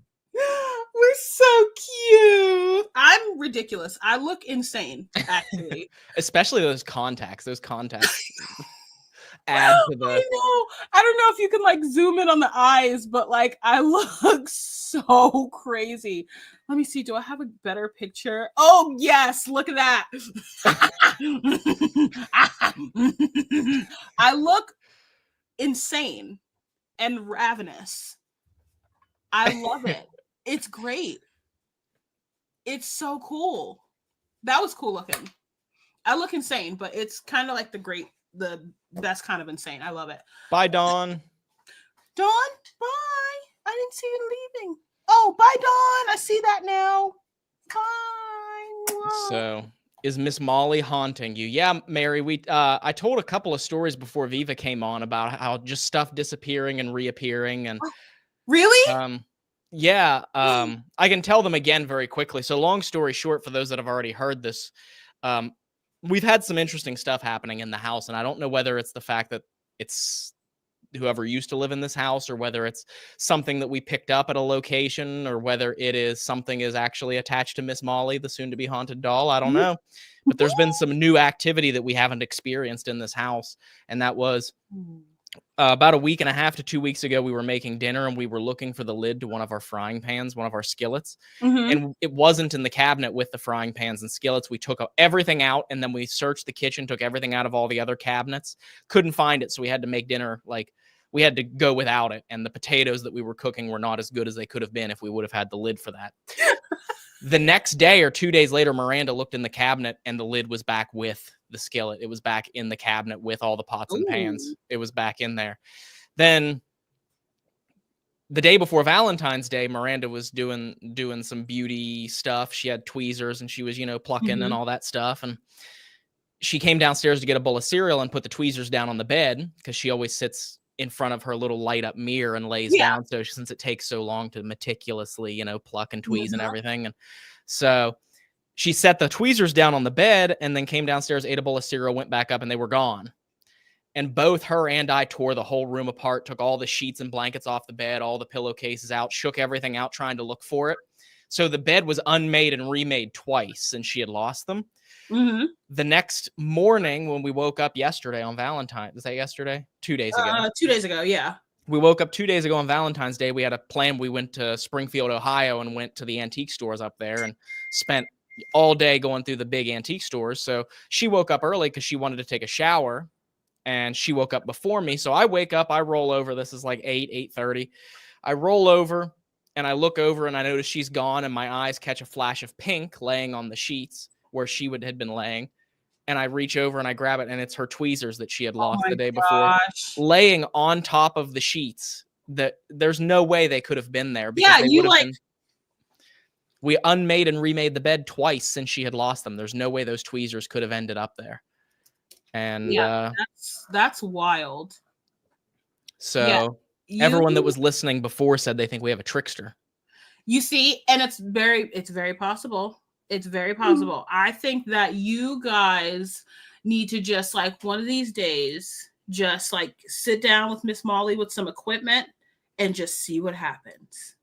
We're so cute. I'm ridiculous. I look insane, actually. Especially those contacts. Those contacts add to the. I know. I don't know if you can like zoom in on the eyes, but like I look so crazy. Let me see. Do I have a better picture? Oh yes, look at that. I look insane and ravenous. I love it. It's great. It's so cool. That was cool looking. I look insane, but it's kind of like the best kind of insane. I love it. Bye, Dawn. Dawn, bye. I didn't see you leaving. Oh, bye, Dawn. I see that now. Bye. Mwah. So, is Miss Molly haunting you? Yeah, Mary. I told a couple of stories before Viva came on about how just stuff disappearing and reappearing, and Really? yeah, I can tell them again very quickly. So, long story short, for those that have already heard this, we've had some interesting stuff happening in the house, and I don't know whether it's the fact that it's whoever used to live in this house, or whether it's something that we picked up at a location, or whether it is something is actually attached to Miss Molly, the soon to be haunted doll. I don't know, but there's been some new activity that we haven't experienced in this house. And that was about a week and a half to 2 weeks ago. We were making dinner and we were looking for the lid to one of our frying pans, one of our skillets. And it wasn't in the cabinet with the frying pans and skillets. We took everything out, and then we searched the kitchen, took everything out of all the other cabinets, couldn't find it. So we had to make dinner. Like, we had to go without it. And the potatoes that we were cooking were not as good as they could have been if we would have had the lid for that. The next day or 2 days later, Miranda looked in the cabinet and the lid was back with the skillet. It was back in the cabinet with all the pots and pans. It was back in there. Then the day before Valentine's Day, Miranda was doing some beauty stuff. She had tweezers and she was, plucking and all that stuff. And she came downstairs to get a bowl of cereal and put the tweezers down on the bed because she always sits in front of her little light up mirror and lays down. So since it takes so long to meticulously, pluck and tweeze and everything. And so she set the tweezers down on the bed and then came downstairs, ate a bowl of cereal, went back up, and they were gone. And both her and I tore the whole room apart, took all the sheets and blankets off the bed, all the pillowcases out, shook everything out, trying to look for it. So the bed was unmade and remade twice since she had lost them. The next morning when we woke up yesterday on Valentine's, is that yesterday? 2 days ago. 2 days ago, yeah. We woke up 2 days ago on Valentine's Day. We had a plan. We went to Springfield, Ohio, and went to the antique stores up there and spent all day going through the big antique stores. So she woke up early because she wanted to take a shower, and she woke up before me. So I wake up, I roll over. This is like 8:30. I roll over and I look over and I notice she's gone, and my eyes catch a flash of pink laying on the sheets where she had been laying. And I reach over and I grab it, and it's her tweezers that she had lost the day before, laying on top of the sheets there's no way they could have been there because Yeah, they you would have like been. We unmade and remade the bed twice since she had lost them. There's no way those tweezers could have ended up there. And yeah, that's wild. Yeah, so everyone that you was listening before said they think we have a trickster. you see, and it's very possible. It's very possible. I think that you guys need to just like one of these days, just like sit down with Miss Molly with some equipment and just see what happens.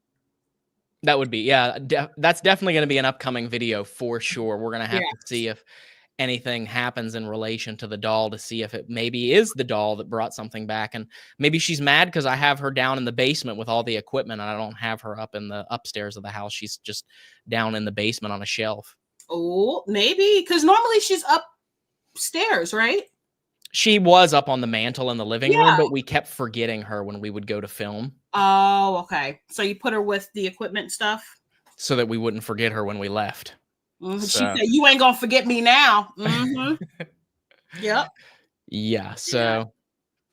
That would be, yeah, that's definitely going to be an upcoming video for sure. We're going to have to see if anything happens in relation to the doll to see if it maybe is the doll that brought something back. And maybe she's mad because I have her down in the basement with all the equipment and I don't have her up in the upstairs of the house. She's just down in the basement on a shelf. Oh, maybe because normally she's upstairs, right? She was up on the mantle in the living room, Yeah. but we kept forgetting her when we would go to film. Oh, okay. So you put her with the equipment stuff? So that we wouldn't forget her when we left. Mhm. So. She said, "You ain't gonna forget me now." Yep. Yeah. So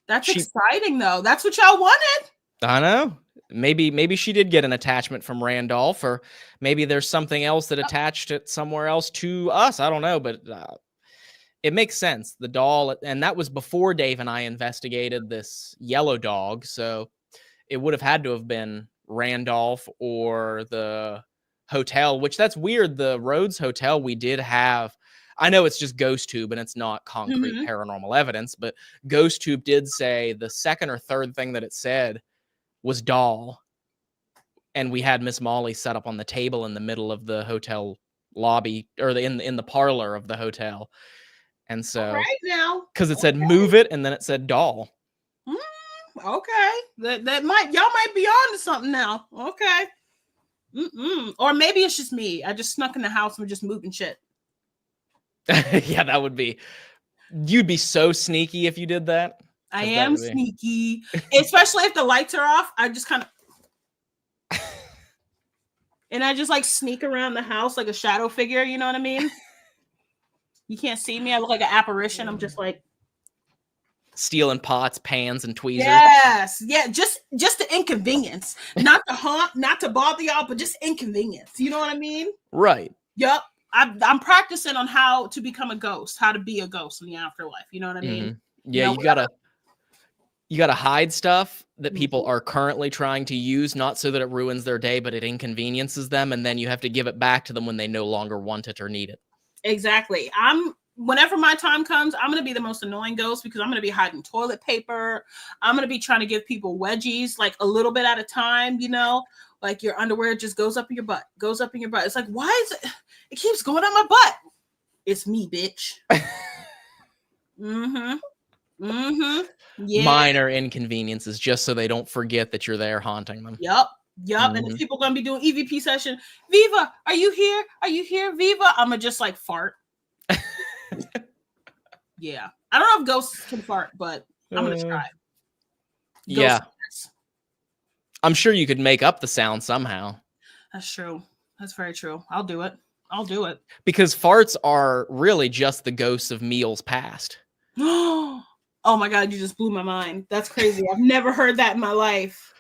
that's exciting, though. That's what y'all wanted. I know. Maybe she did get an attachment from Randolph, or maybe there's something else that attached it somewhere else to us. I don't know, but it makes sense. The doll, and that was before Dave and I investigated this yellow dog, so it would have had to have been Randolph or the hotel, which that's weird. The Rhodes Hotel, we did have, I know it's just Ghost Tube and it's not concrete paranormal evidence, but Ghost Tube did say the second or third thing that it said was doll. And we had Miss Molly set up on the table in the middle of the hotel lobby, or in the parlor of the hotel. And so, right now, because it said move it, and then it said doll. Okay, that might, y'all might be on to something now. Okay. Or maybe it's just me. I just snuck in the house and just moving shit. Yeah, that would be. You'd be so sneaky if you did that. I am sneaky, especially if the lights are off. I just kind of, and I just like sneak around the house like a shadow figure. You know what I mean? You can't see me. I look like an apparition. I'm just like stealing pots, pans, and tweezers. Yes, yeah, just the inconvenience, not to haunt, not to bother y'all, but just inconvenience. You know what I mean? Right. Yep. I'm practicing on how to become a ghost, how to be a ghost in the afterlife. You know what I mean? Yeah, you gotta hide stuff that people are currently trying to use, not so that it ruins their day, but it inconveniences them, and then you have to give it back to them when they no longer want it or need it. Exactly. Whenever my time comes, I'm going to be the most annoying ghost because I'm going to be hiding toilet paper. I'm going to be trying to give people wedgies, like a little bit at a time, you know, like your underwear just goes up in your butt, goes up in your butt. It's like, why is it keeps going up my butt? It's me, bitch. Yeah. Minor inconveniences just so they don't forget that you're there haunting them. Yep. And if people are going to be doing EVP session, Viva, are you here? Are you here, Viva? I'm going to just like fart. Yeah, I don't know if ghosts can fart, but I'm gonna try. Yeah, I'm sure you could make up the sound somehow. That's true. That's very true. I'll do it. Because farts are really just the ghosts of meals past. Oh my god, you just blew my mind. That's crazy. I've never heard that in my life.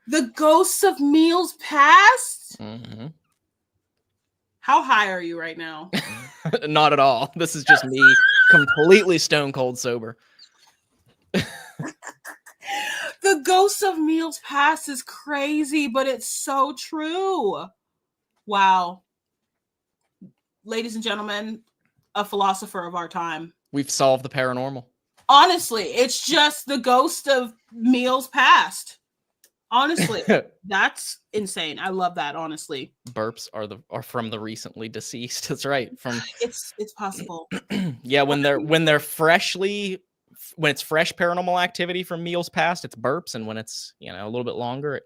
The ghosts of meals past. How high are you right now? Not at all. This is just me completely stone cold sober. The ghosts of meals past is crazy, but it's so true. Wow. Ladies and gentlemen, a philosopher of our time. We've solved the paranormal. Honestly, it's just the ghost of meals past. Honestly, that's insane. I love that. Honestly, burps are from the recently deceased. That's right. From it's possible. Yeah, when it's fresh paranormal activity from meals past, it's burps, and when it's a little bit longer, it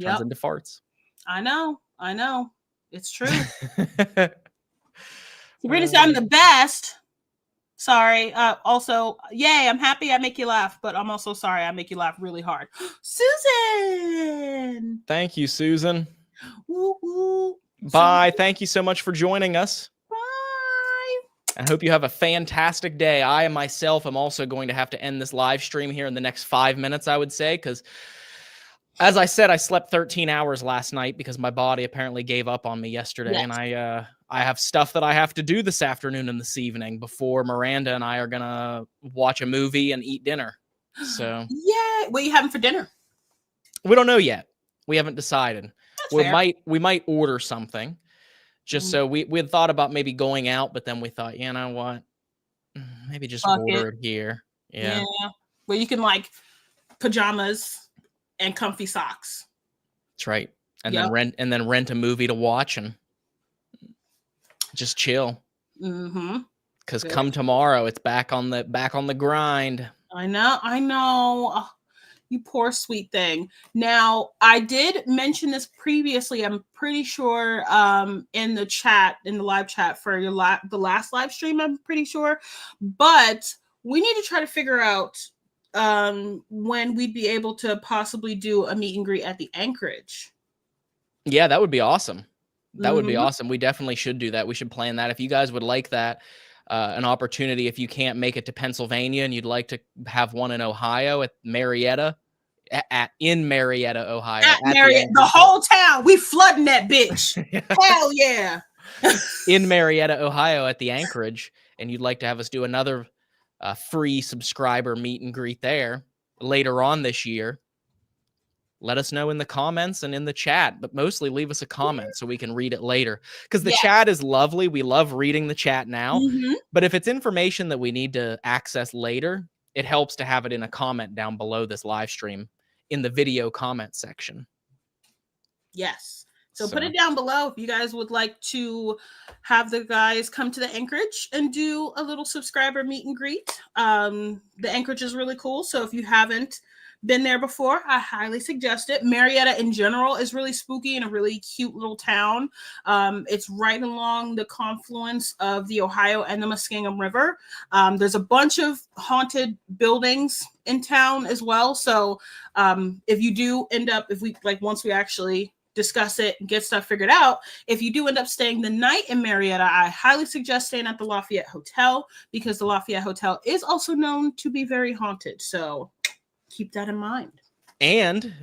turns into farts. I know. It's true. Sabrina said I'm the best. Sorry. Also, yay, I'm happy I make you laugh, but I'm also sorry I make you laugh really hard. Susan! Thank you, Susan. Woo-hoo. Bye. Thank you so much for joining us. Bye. I hope you have a fantastic day. I myself am also going to have to end this live stream here in the next 5 minutes, I would say, because As I said, I slept 13 hours last night because my body apparently gave up on me yesterday, Yes. and I have stuff that I have to do this afternoon and this evening before Miranda and I are gonna watch a movie and eat dinner. So yeah, what are you having for dinner? we don't know yet. We haven't decided. That's We fair. might order something. Just Mm, so we had thought about maybe going out, but then we thought, you know what? Maybe just fuck order it. it here. Yeah, Yeah, where you can like pajamas and comfy socks. that's right. And Yep. then rent a movie to watch and just chill. Mm-hmm. Because Very come tomorrow, it's back on the grind. I know. Oh, you poor sweet thing. Now, I did mention this previously. I'm pretty sure in the live chat for the last live stream, I'm pretty sure. But we need to try to figure out when we'd be able to possibly do a meet and greet at the Anchorage. Yeah, that would be awesome. That would be Mm-hmm. awesome. We definitely should do that. We should plan that. If you guys would like that, an opportunity, if you can't make it to Pennsylvania and you'd like to have one in Ohio at Marietta, in Marietta, Ohio, At at the Marriott, the Anchorage. whole town, we flooding that bitch. Hell yeah. In Marietta, Ohio, at the Anchorage, and you'd like to have us do another free subscriber meet and greet there later on this year, let us know in the comments and in the chat, but mostly leave us a comment so we can read it later. Because the chat is lovely. We love reading the chat now. Mm-hmm. But if it's information that we need to access later, it helps to have it in a comment down below this live stream in the video comment section. Yes. So put it down below if you guys would like to have the guys come to the Anchorage and do a little subscriber meet and greet. The Anchorage is really cool. So if you haven't been there before, I highly suggest it. Marietta in general is really spooky and a really cute little town. It's right along the confluence of the Ohio and the Muskingum River. There's a bunch of haunted buildings in town as well. So if you do end up, once we actually discuss it and get stuff figured out, if you do end up staying the night in Marietta, I highly suggest staying at the Lafayette Hotel, because the Lafayette Hotel is also known to be very haunted. So keep that in mind. And,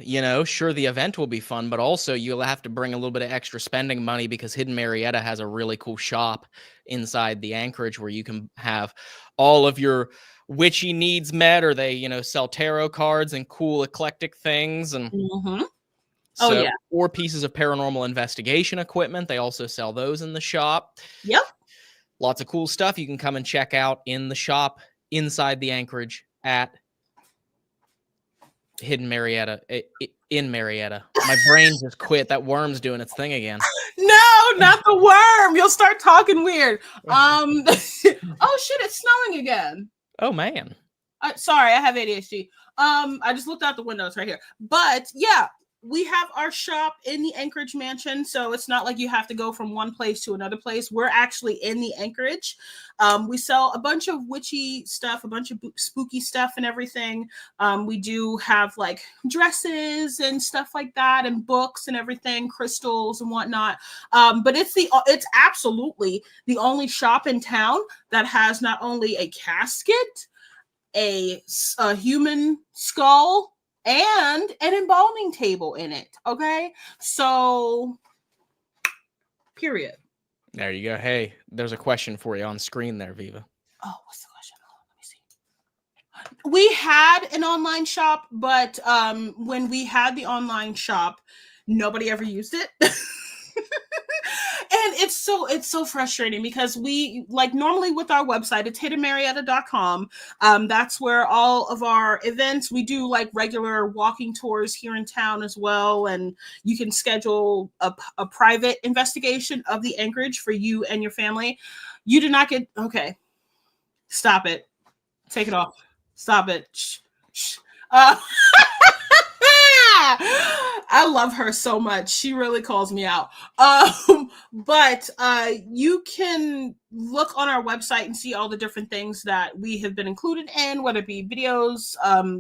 sure, the event will be fun, but also you'll have to bring a little bit of extra spending money, because Hidden Marietta has a really cool shop inside the Anchorage where you can have all of your witchy needs met, or they, sell tarot cards and cool eclectic things. And Mm-hmm. so, oh, yeah. Or pieces of paranormal investigation equipment. They also sell those in the shop. Yep. Lots of cool stuff you can come and check out in the shop inside the Anchorage at Hidden Marietta, in Marietta. My brain just quit. That worm's doing its thing again. No, not the worm. You'll start talking weird. Oh shit, it's snowing again. Oh man. Sorry, I have ADHD. I just looked out the windows right here. But yeah, we have our shop in the Anchorage mansion, so it's not like you have to go from one place to another place. We're actually in the Anchorage. We sell a bunch of witchy stuff, a bunch of spooky stuff and everything. We do have like dresses and stuff like that, and books and everything, crystals and whatnot. But it's absolutely the only shop in town that has not only a casket, a human skull, and an embalming table in it. Okay, so period. There you go. Hey, there's a question for you on screen there, Viva. Oh, what's the question? Let me see. We had an online shop, but when we had the online shop, nobody ever used it. And it's so frustrating, because we, like, normally with our website, it's hiddenmarietta.com. That's where all of our events, we do like regular walking tours here in town as well, and you can schedule a private investigation of the Anchorage for you and your family. You do not get, okay, stop it, take it off, stop it. Shh. I love her so much. She really calls me out. But you can look on our website and see all the different things that we have been included in, whether it be videos,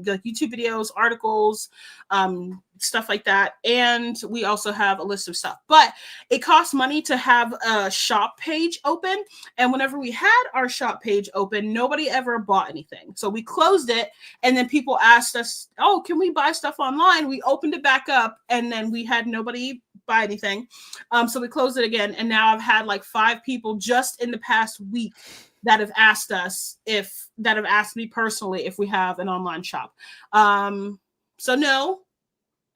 the YouTube videos, articles, stuff like that. And we also have a list of stuff, but it costs money to have a shop page open. And whenever we had our shop page open, nobody ever bought anything. So we closed it, and then people asked us, oh, can we buy stuff online? We opened it back up, and then we had nobody buy anything. So we closed it again. And now I've had like 5 people just in the past week that have asked me personally if we have an online shop. So no,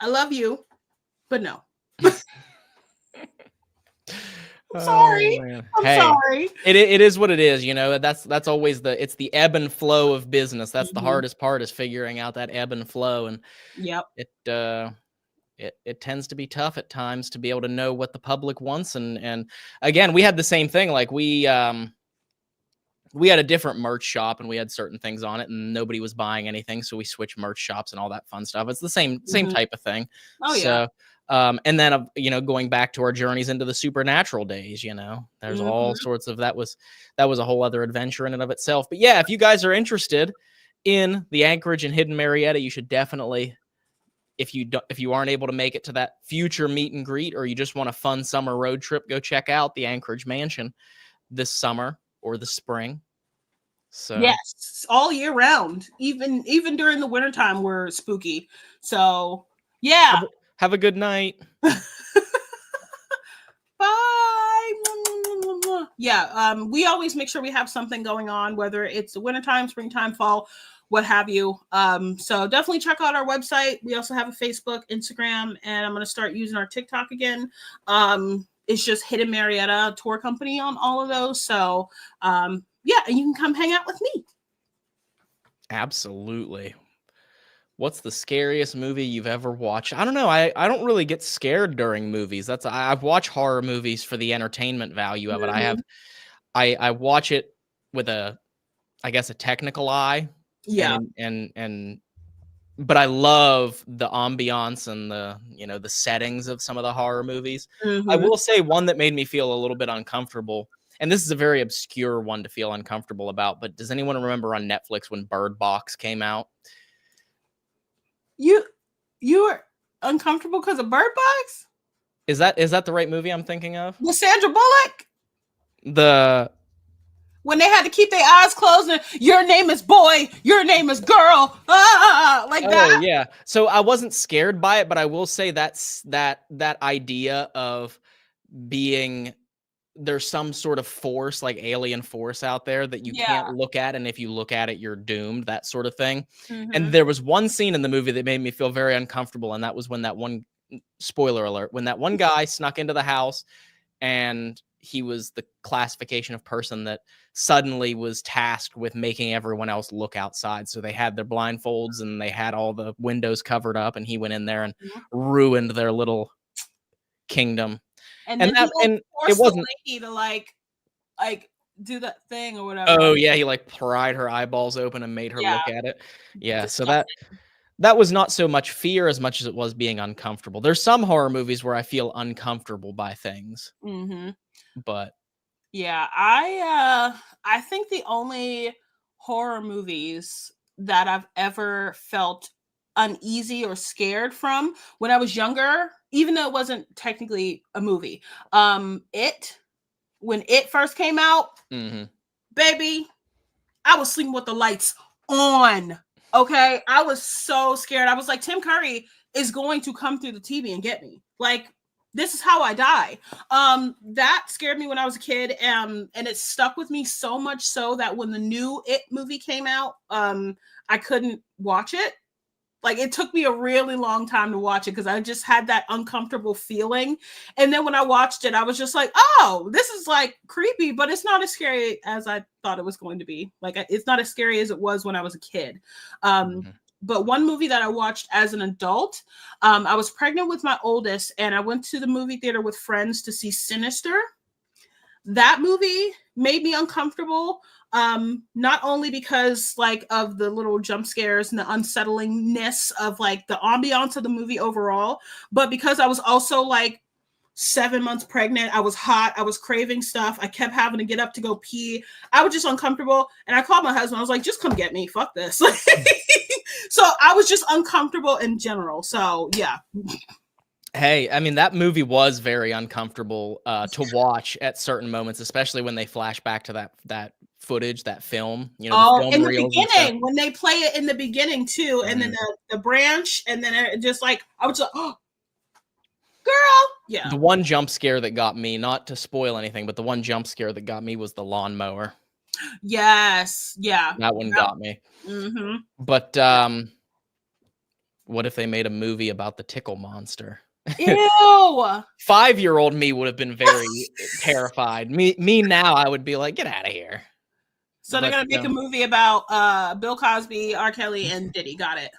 I love you, but no. I'm sorry. I'm sorry. It is what it is. You know, that's always it's the ebb and flow of business. That's the Mhm. hardest part, is figuring out that ebb and flow. And Yep. it tends to be tough at times to be able to know what the public wants. And again, we had the same thing. Like we had a different merch shop, and we had certain things on it, and nobody was buying anything. So we switched merch shops and all that fun stuff. It's the same type of thing. Oh, yeah. So, and then, going back to our journeys into the supernatural days, there's all sorts of, that was a whole other adventure in and of itself. But yeah, if you guys are interested in the Anchorage and Hidden Marietta, you should definitely, if you aren't able to make it to that future meet and greet, or you just want a fun summer road trip, go check out the Anchorage Mansion this summer or the spring. So yes, all year round, even during the wintertime, we're spooky. So yeah, have a good night. Bye. Yeah, we always make sure we have something going on, whether it's the wintertime, springtime, fall, what have you. So definitely check out our website. We also have a Facebook, Instagram, and I'm going to start using our TikTok again. It's just Hidden Marietta Tour Company on all of those. So yeah, and you can come hang out with me. Absolutely. What's the scariest movie you've ever watched? I don't know. I don't really get scared during movies. I've watched horror movies for the entertainment value of it. I watch it with a technical eye. Yeah. But I love the ambiance and the settings of some of the horror movies. I will say one that made me feel a little bit uncomfortable, and this is a very obscure one to feel uncomfortable about, but does anyone remember on Netflix when Bird Box came out? You were uncomfortable because of Bird Box? Is that the right movie I'm thinking of? With Sandra Bullock? When they had to keep their eyes closed and your name is boy, your name is girl, like that. Oh yeah. So I wasn't scared by it, but I will say that's that idea of being, there's some sort of force, like alien force out there that you can't look at, and if you look at it, you're doomed, that sort of thing. And there was one scene in the movie that made me feel very uncomfortable, and that was when that one, spoiler alert, when that one guy snuck into the house, and he was the classification of person that suddenly was tasked with making everyone else look outside. So they had their blindfolds and they had all the windows covered up, and he went in there and ruined their little kingdom. And then it wasn't the lady to like do that thing or whatever. Oh yeah, he like pried her eyeballs open and made her look at it. Yeah, so that was not so much fear as much as it was being uncomfortable. There's some horror movies where I feel uncomfortable by things. But yeah, I think the only horror movies that I've ever felt uneasy or scared from when I was younger, even though it wasn't technically a movie, when it first came out, baby, I was sleeping with the lights on. Okay, I was so scared. I was like, Tim Curry is going to come through the TV and get me. Like, this is how I die. That scared me when I was a kid, and it stuck with me so much so that when the new It movie came out, I couldn't watch it. Like, it took me a really long time to watch it because I just had that uncomfortable feeling. And then when I watched it, I was just like, oh, this is like creepy, but it's not as scary as I thought it was going to be. Like, it's not as scary as it was when I was a kid. But one movie that I watched as an adult, I was pregnant with my oldest, and I went to the movie theater with friends to see Sinister. That movie made me uncomfortable. Not only because like of the little jump scares and the unsettlingness of like the ambiance of the movie overall, but because I was also like 7 months pregnant. I was hot. I was craving stuff. I kept having to get up to go pee. I was just uncomfortable. And I called my husband. I was like, just come get me. Fuck this. So I was just uncomfortable in general. So yeah. Hey, I mean, that movie was very uncomfortable to watch at certain moments, especially when they flash back to that footage, that film, the film in the reels beginning, when they play it in the beginning too, and then the branch, and then it just like, I was like, oh, girl. Yeah. The one jump scare that got me, not to spoil anything, but the one jump scare that got me was the lawnmower. Yes. Yeah. That one got me. Mm-hmm. But what if they made a movie about the tickle monster? Ew. 5-year-old me would have been very terrified. Me now, I would be like, get out of here. So they're gonna make a movie about Bill Cosby, R. Kelly, and Diddy. Got it.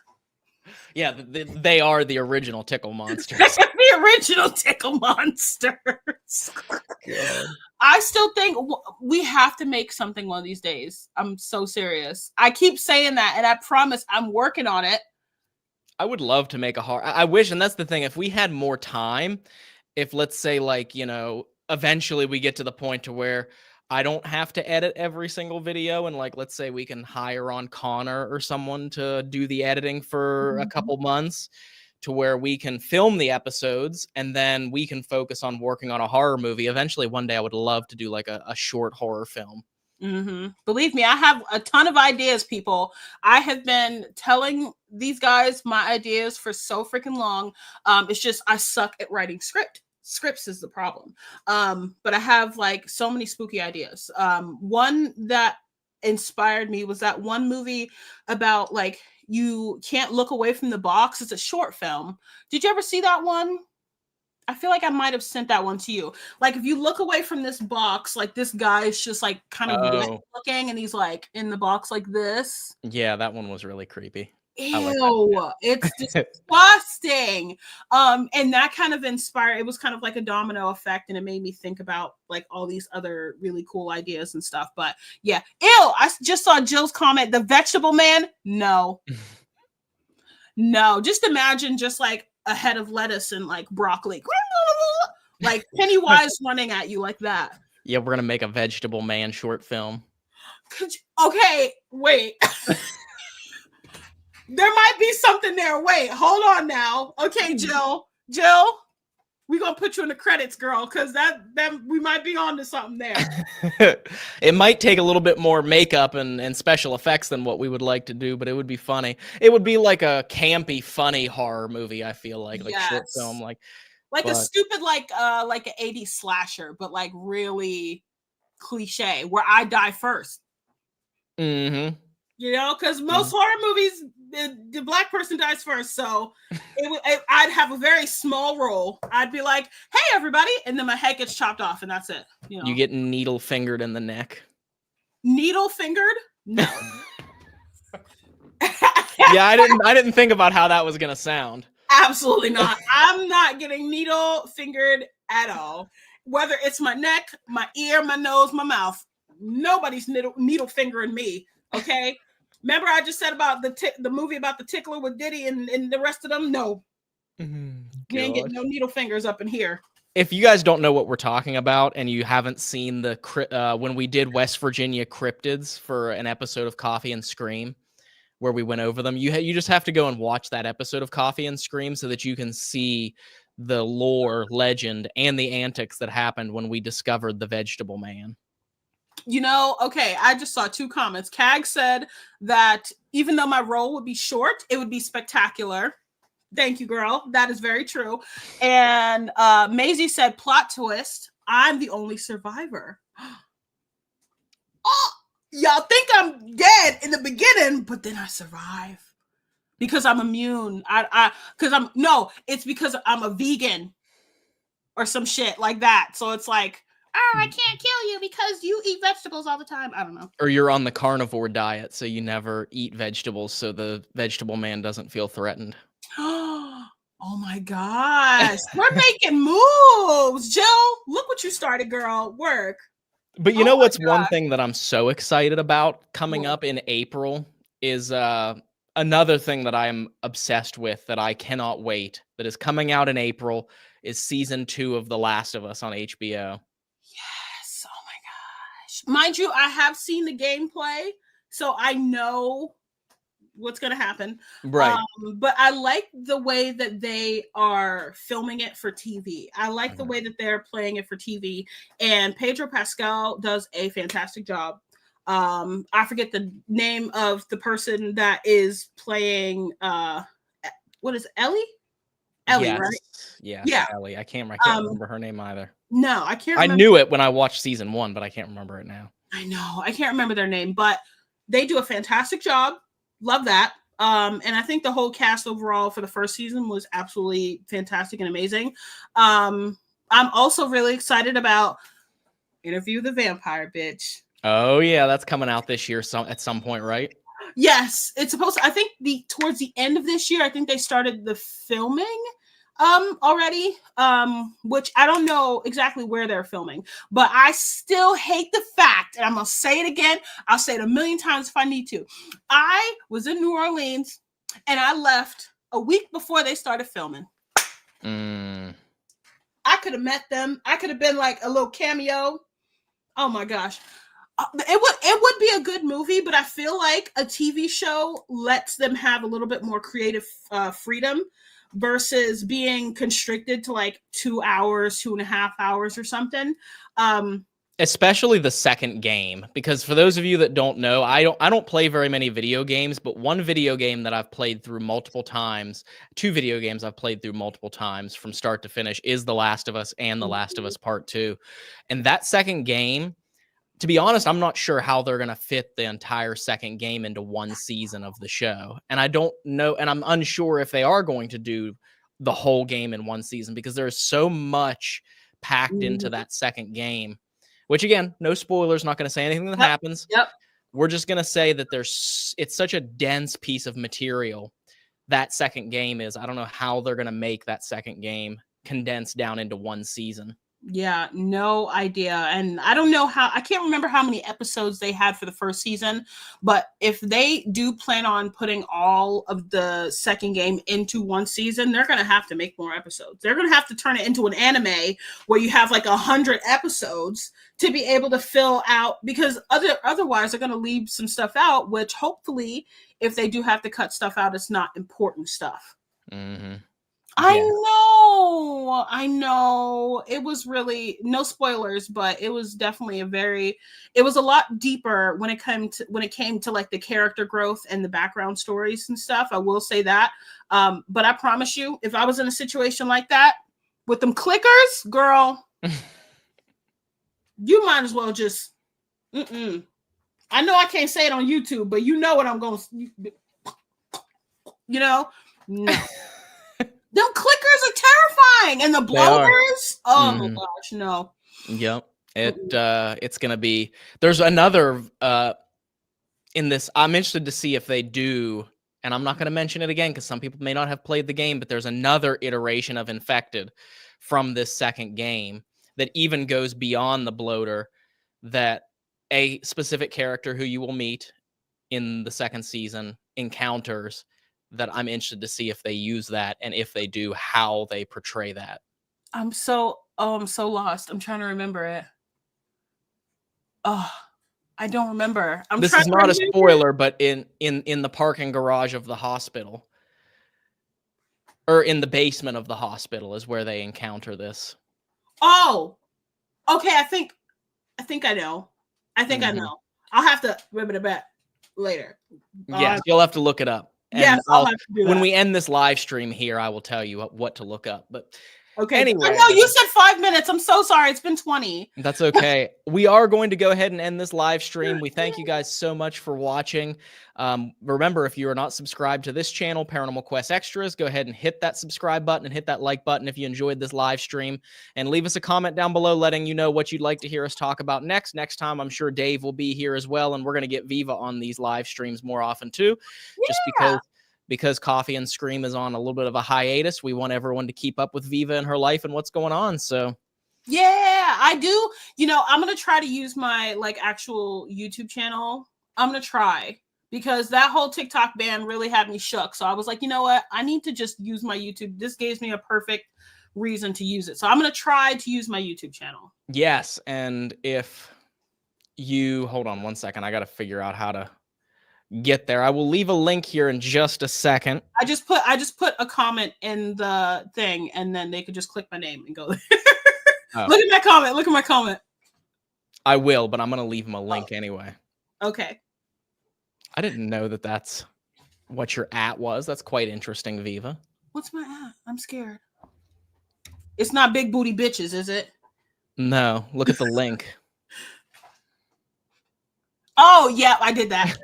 Yeah, they are the original tickle monsters. The original tickle monsters. God. I still think we have to make something one of these days. I'm so serious. I keep saying that, and I promise I'm working on it. I would love to make a horror. I wish, and that's the thing, if we had more time, if let's say like, eventually we get to the point to where I don't have to edit every single video, and like, let's say we can hire on Connor or someone to do the editing for a couple months to where we can film the episodes and then we can focus on working on a horror movie. Eventually, one day I would love to do like a short horror film. Mm-hmm. Believe me, I have a ton of ideas, people. I have been telling these guys my ideas for so freaking long. It's just I suck at writing scripts is the problem. But I have like so many spooky ideas. One that inspired me was that one movie about like you can't look away from the box. It's a short film. Did you ever see that one? I feel like I might have sent that one to you. Like, if you look away from this box, like this guy is just like kind of wet looking, and he's like in the box like this. Yeah, that one was really creepy. Ew, it's disgusting. And that kind of inspired. It was kind of like a domino effect, and it made me think about like all these other really cool ideas and stuff. But yeah, ew. I just saw Jill's comment. The vegetable man. No, no. Just imagine just like a head of lettuce and like broccoli, like Pennywise running at you like that. Yeah, we're gonna make a vegetable man short film. Okay, wait. There might be something there. Wait, hold on now. Okay, Jill, we're gonna put you in the credits, girl, because that we might be on to something there. It might take a little bit more makeup and special effects than what we would like to do, but it would be funny. It would be like a campy, funny horror movie. I feel like short film, like a stupid like an 80s slasher, but like really cliche, where I die first. Mm-hmm. Because most horror movies, the black person dies first. So I'd have a very small role. I'd be like, hey, everybody. And then my head gets chopped off and that's it. You get needle fingered in the neck. Needle fingered? No. Yeah, I didn't think about how that was going to sound. Absolutely not. I'm not getting needle fingered at all. Whether it's my neck, my ear, my nose, my mouth. Nobody's needle fingering me. Okay? Remember I just said about the movie about the tickler with Diddy and the rest of them? No. You ain't getting no needle fingers up in here. If you guys don't know what we're talking about and you haven't seen when we did West Virginia cryptids for an episode of Coffee and Scream, where we went over them, you just have to go and watch that episode of Coffee and Scream so that you can see the lore, legend, and the antics that happened when we discovered the vegetable man. Okay, I just saw 2 comments. Cag said that even though my role would be short, it would be spectacular. Thank you, girl. That is very true. And Maisie said, plot twist, I'm the only survivor. Oh, y'all think I'm dead in the beginning, but then I survive. Because I'm immune. It's because I'm a vegan. Or some shit like that. So it's like, oh, I can't kill you because you eat vegetables all the time. I don't know. Or you're on the carnivore diet, so you never eat vegetables, so the vegetable man doesn't feel threatened. Oh my gosh. We're making moves. Jill, look what you started, girl. Work. But you know what's one thing that I'm so excited about coming up in April is Another thing that I am obsessed with that I cannot wait, that is coming out in April, is season 2 of The Last of Us on HBO. Yes. Oh my gosh. Mind you, I have seen the gameplay, so I know what's going to happen. Right. But I like the way that they are filming it for TV. I like the way that they're playing it for TV. And Pedro Pascal does a fantastic job. I forget the name of the person that is playing, what is it, Ellie? Ellie, Yes. right? Yes, Yeah. Ellie. I can't Um, remember her name either. no, I can't I remember. knew it when I watched season 1, but I can't remember it now. I know. I can't remember their name, but they do a fantastic job. Love that. And I think the whole cast overall for the first season was absolutely fantastic and amazing. I'm also really excited about Interview the Vampire Bitch. Oh yeah, that's coming out this year at some point, right? Yes, it's supposed to, I think towards the end of this year, I think they started the filming already, which I don't know exactly where they're filming, but I still hate the fact, and I'm gonna say it again, I'll say it a million times if I need to. I was in New Orleans and I left a week before they started filming. I could have met them. I could have been like a little cameo. Oh my gosh. It would be a good movie, but I feel like a TV show lets them have a little bit more creative freedom versus being constricted to like 2 hours, 2.5 hours or something. Especially the second game, because for those of you that don't know, I don't play very many video games, but one video game that I've played through multiple times, 2 video games I've played through multiple times from start to finish is The Last of Us and The Last of Us Part 2. And that second game, to be honest, I'm not sure how they're going to fit the entire second game into one season of the show. And I don't know, and I'm unsure if they are going to do the whole game in one season because there's so much packed into that second game, which again, no spoilers, not going to say anything that happens. Yep. We're just going to say that it's such a dense piece of material that second game is. I don't know how they're going to make that second game condensed down into one season. Yeah, no idea. And I don't know I can't remember how many episodes they had for the first season, but if they do plan on putting all of the second game into one season, they're going to have to make more episodes. They're going to have to turn it into an anime where you have like 100 episodes to be able to fill out, because otherwise they're going to leave some stuff out, which hopefully if they do have to cut stuff out, it's not important stuff. Mm-hmm. I know. It was really, no spoilers, but it was definitely it was a lot deeper when it came to like the character growth and the background stories and stuff. I will say that. But I promise you, if I was in a situation like that with them clickers, girl, you might as well just, I know I can't say it on YouTube, but you know what I'm going to, no. Them clickers are terrifying, and the blowers. Oh my gosh, no. Yep. It's gonna be. There's another in this. I'm interested to see if they do, and I'm not gonna mention it again because some people may not have played the game. But there's another iteration of Infected from this second game that even goes beyond the bloater. That a specific character who you will meet in the second season encounters. That I'm interested to see if they use that, and if they do, how they portray that. I'm so lost. I'm trying to remember it. Oh, I don't remember. This is not a spoiler, but in the parking garage of the hospital, or in the basement of the hospital, is where they encounter this. Oh, okay. I think I know. I know. I'll have to remember the bet later. Yes, you'll have to look it up. And yes, I'll have to do that. When we end this live stream here, I will tell you what to look up. But okay. Anyway, I know you said 5 minutes. I'm so sorry. It's been 20. That's okay. We are going to go ahead and end this live stream. We thank you guys so much for watching. Remember, if you are not subscribed to this channel, Paranormal Quest Extras, go ahead and hit that subscribe button and hit that like button if you enjoyed this live stream. And leave us a comment down below letting you know what you'd like to hear us talk about next. Next time, I'm sure Dave will be here as well. And we're going to get Viva on these live streams more often too. Yeah. Just because Coffee and Scream is on a little bit of a hiatus. We want everyone to keep up with Viva and her life and what's going on. So yeah, I do. I'm going to try to use my like actual YouTube channel. I'm going to try. because that whole TikTok ban really had me shook. So I was like, you know what? I need to just use my YouTube. This gives me a perfect reason to use it. So I'm going to try to use my YouTube channel. Yes, and if you hold on one second, I got to figure out how to get there. I will leave a link here in just a second. I just put a comment in the thing, and then they could just click my name and go there. Oh. Look at my comment. Look at my comment. I will, but I'm going to leave them a link anyway. Okay. I didn't know that that's what your @ was. That's quite interesting, Viva. What's my @ I'm scared. It's not big booty bitches, is it? No. Look at the link. Oh, yeah, I did that.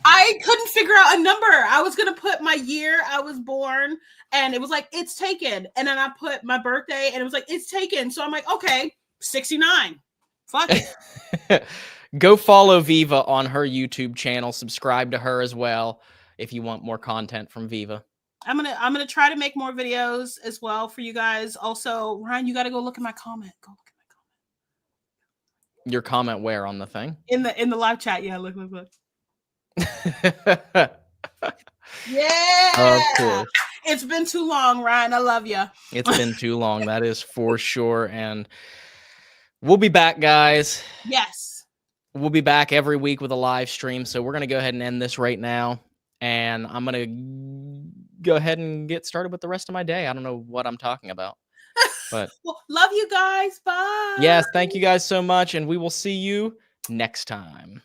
I couldn't figure out a number. I was going to put my year I was born, and it was like, it's taken. And then I put my birthday, and it was like, it's taken. So I'm like, okay, 69. Fuck it. Go follow Viva on her YouTube channel. Subscribe to her as well if you want more content from Viva. I'm gonna try to make more videos as well for you guys. Also, Ryan, you got to go look at my comment. Go look at my comment. Your comment where on the thing? In the live chat. Yeah, look. Yeah. Of course. It's been too long, Ryan. I love you. It's been too long. That is for sure. And we'll be back, guys. Yes. We'll be back every week with a live stream. So we're going to go ahead and end this right now. And I'm going to go ahead and get started with the rest of my day. I don't know what I'm talking about. But well, love you guys. Bye. Yes, thank you guys so much. And we will see you next time.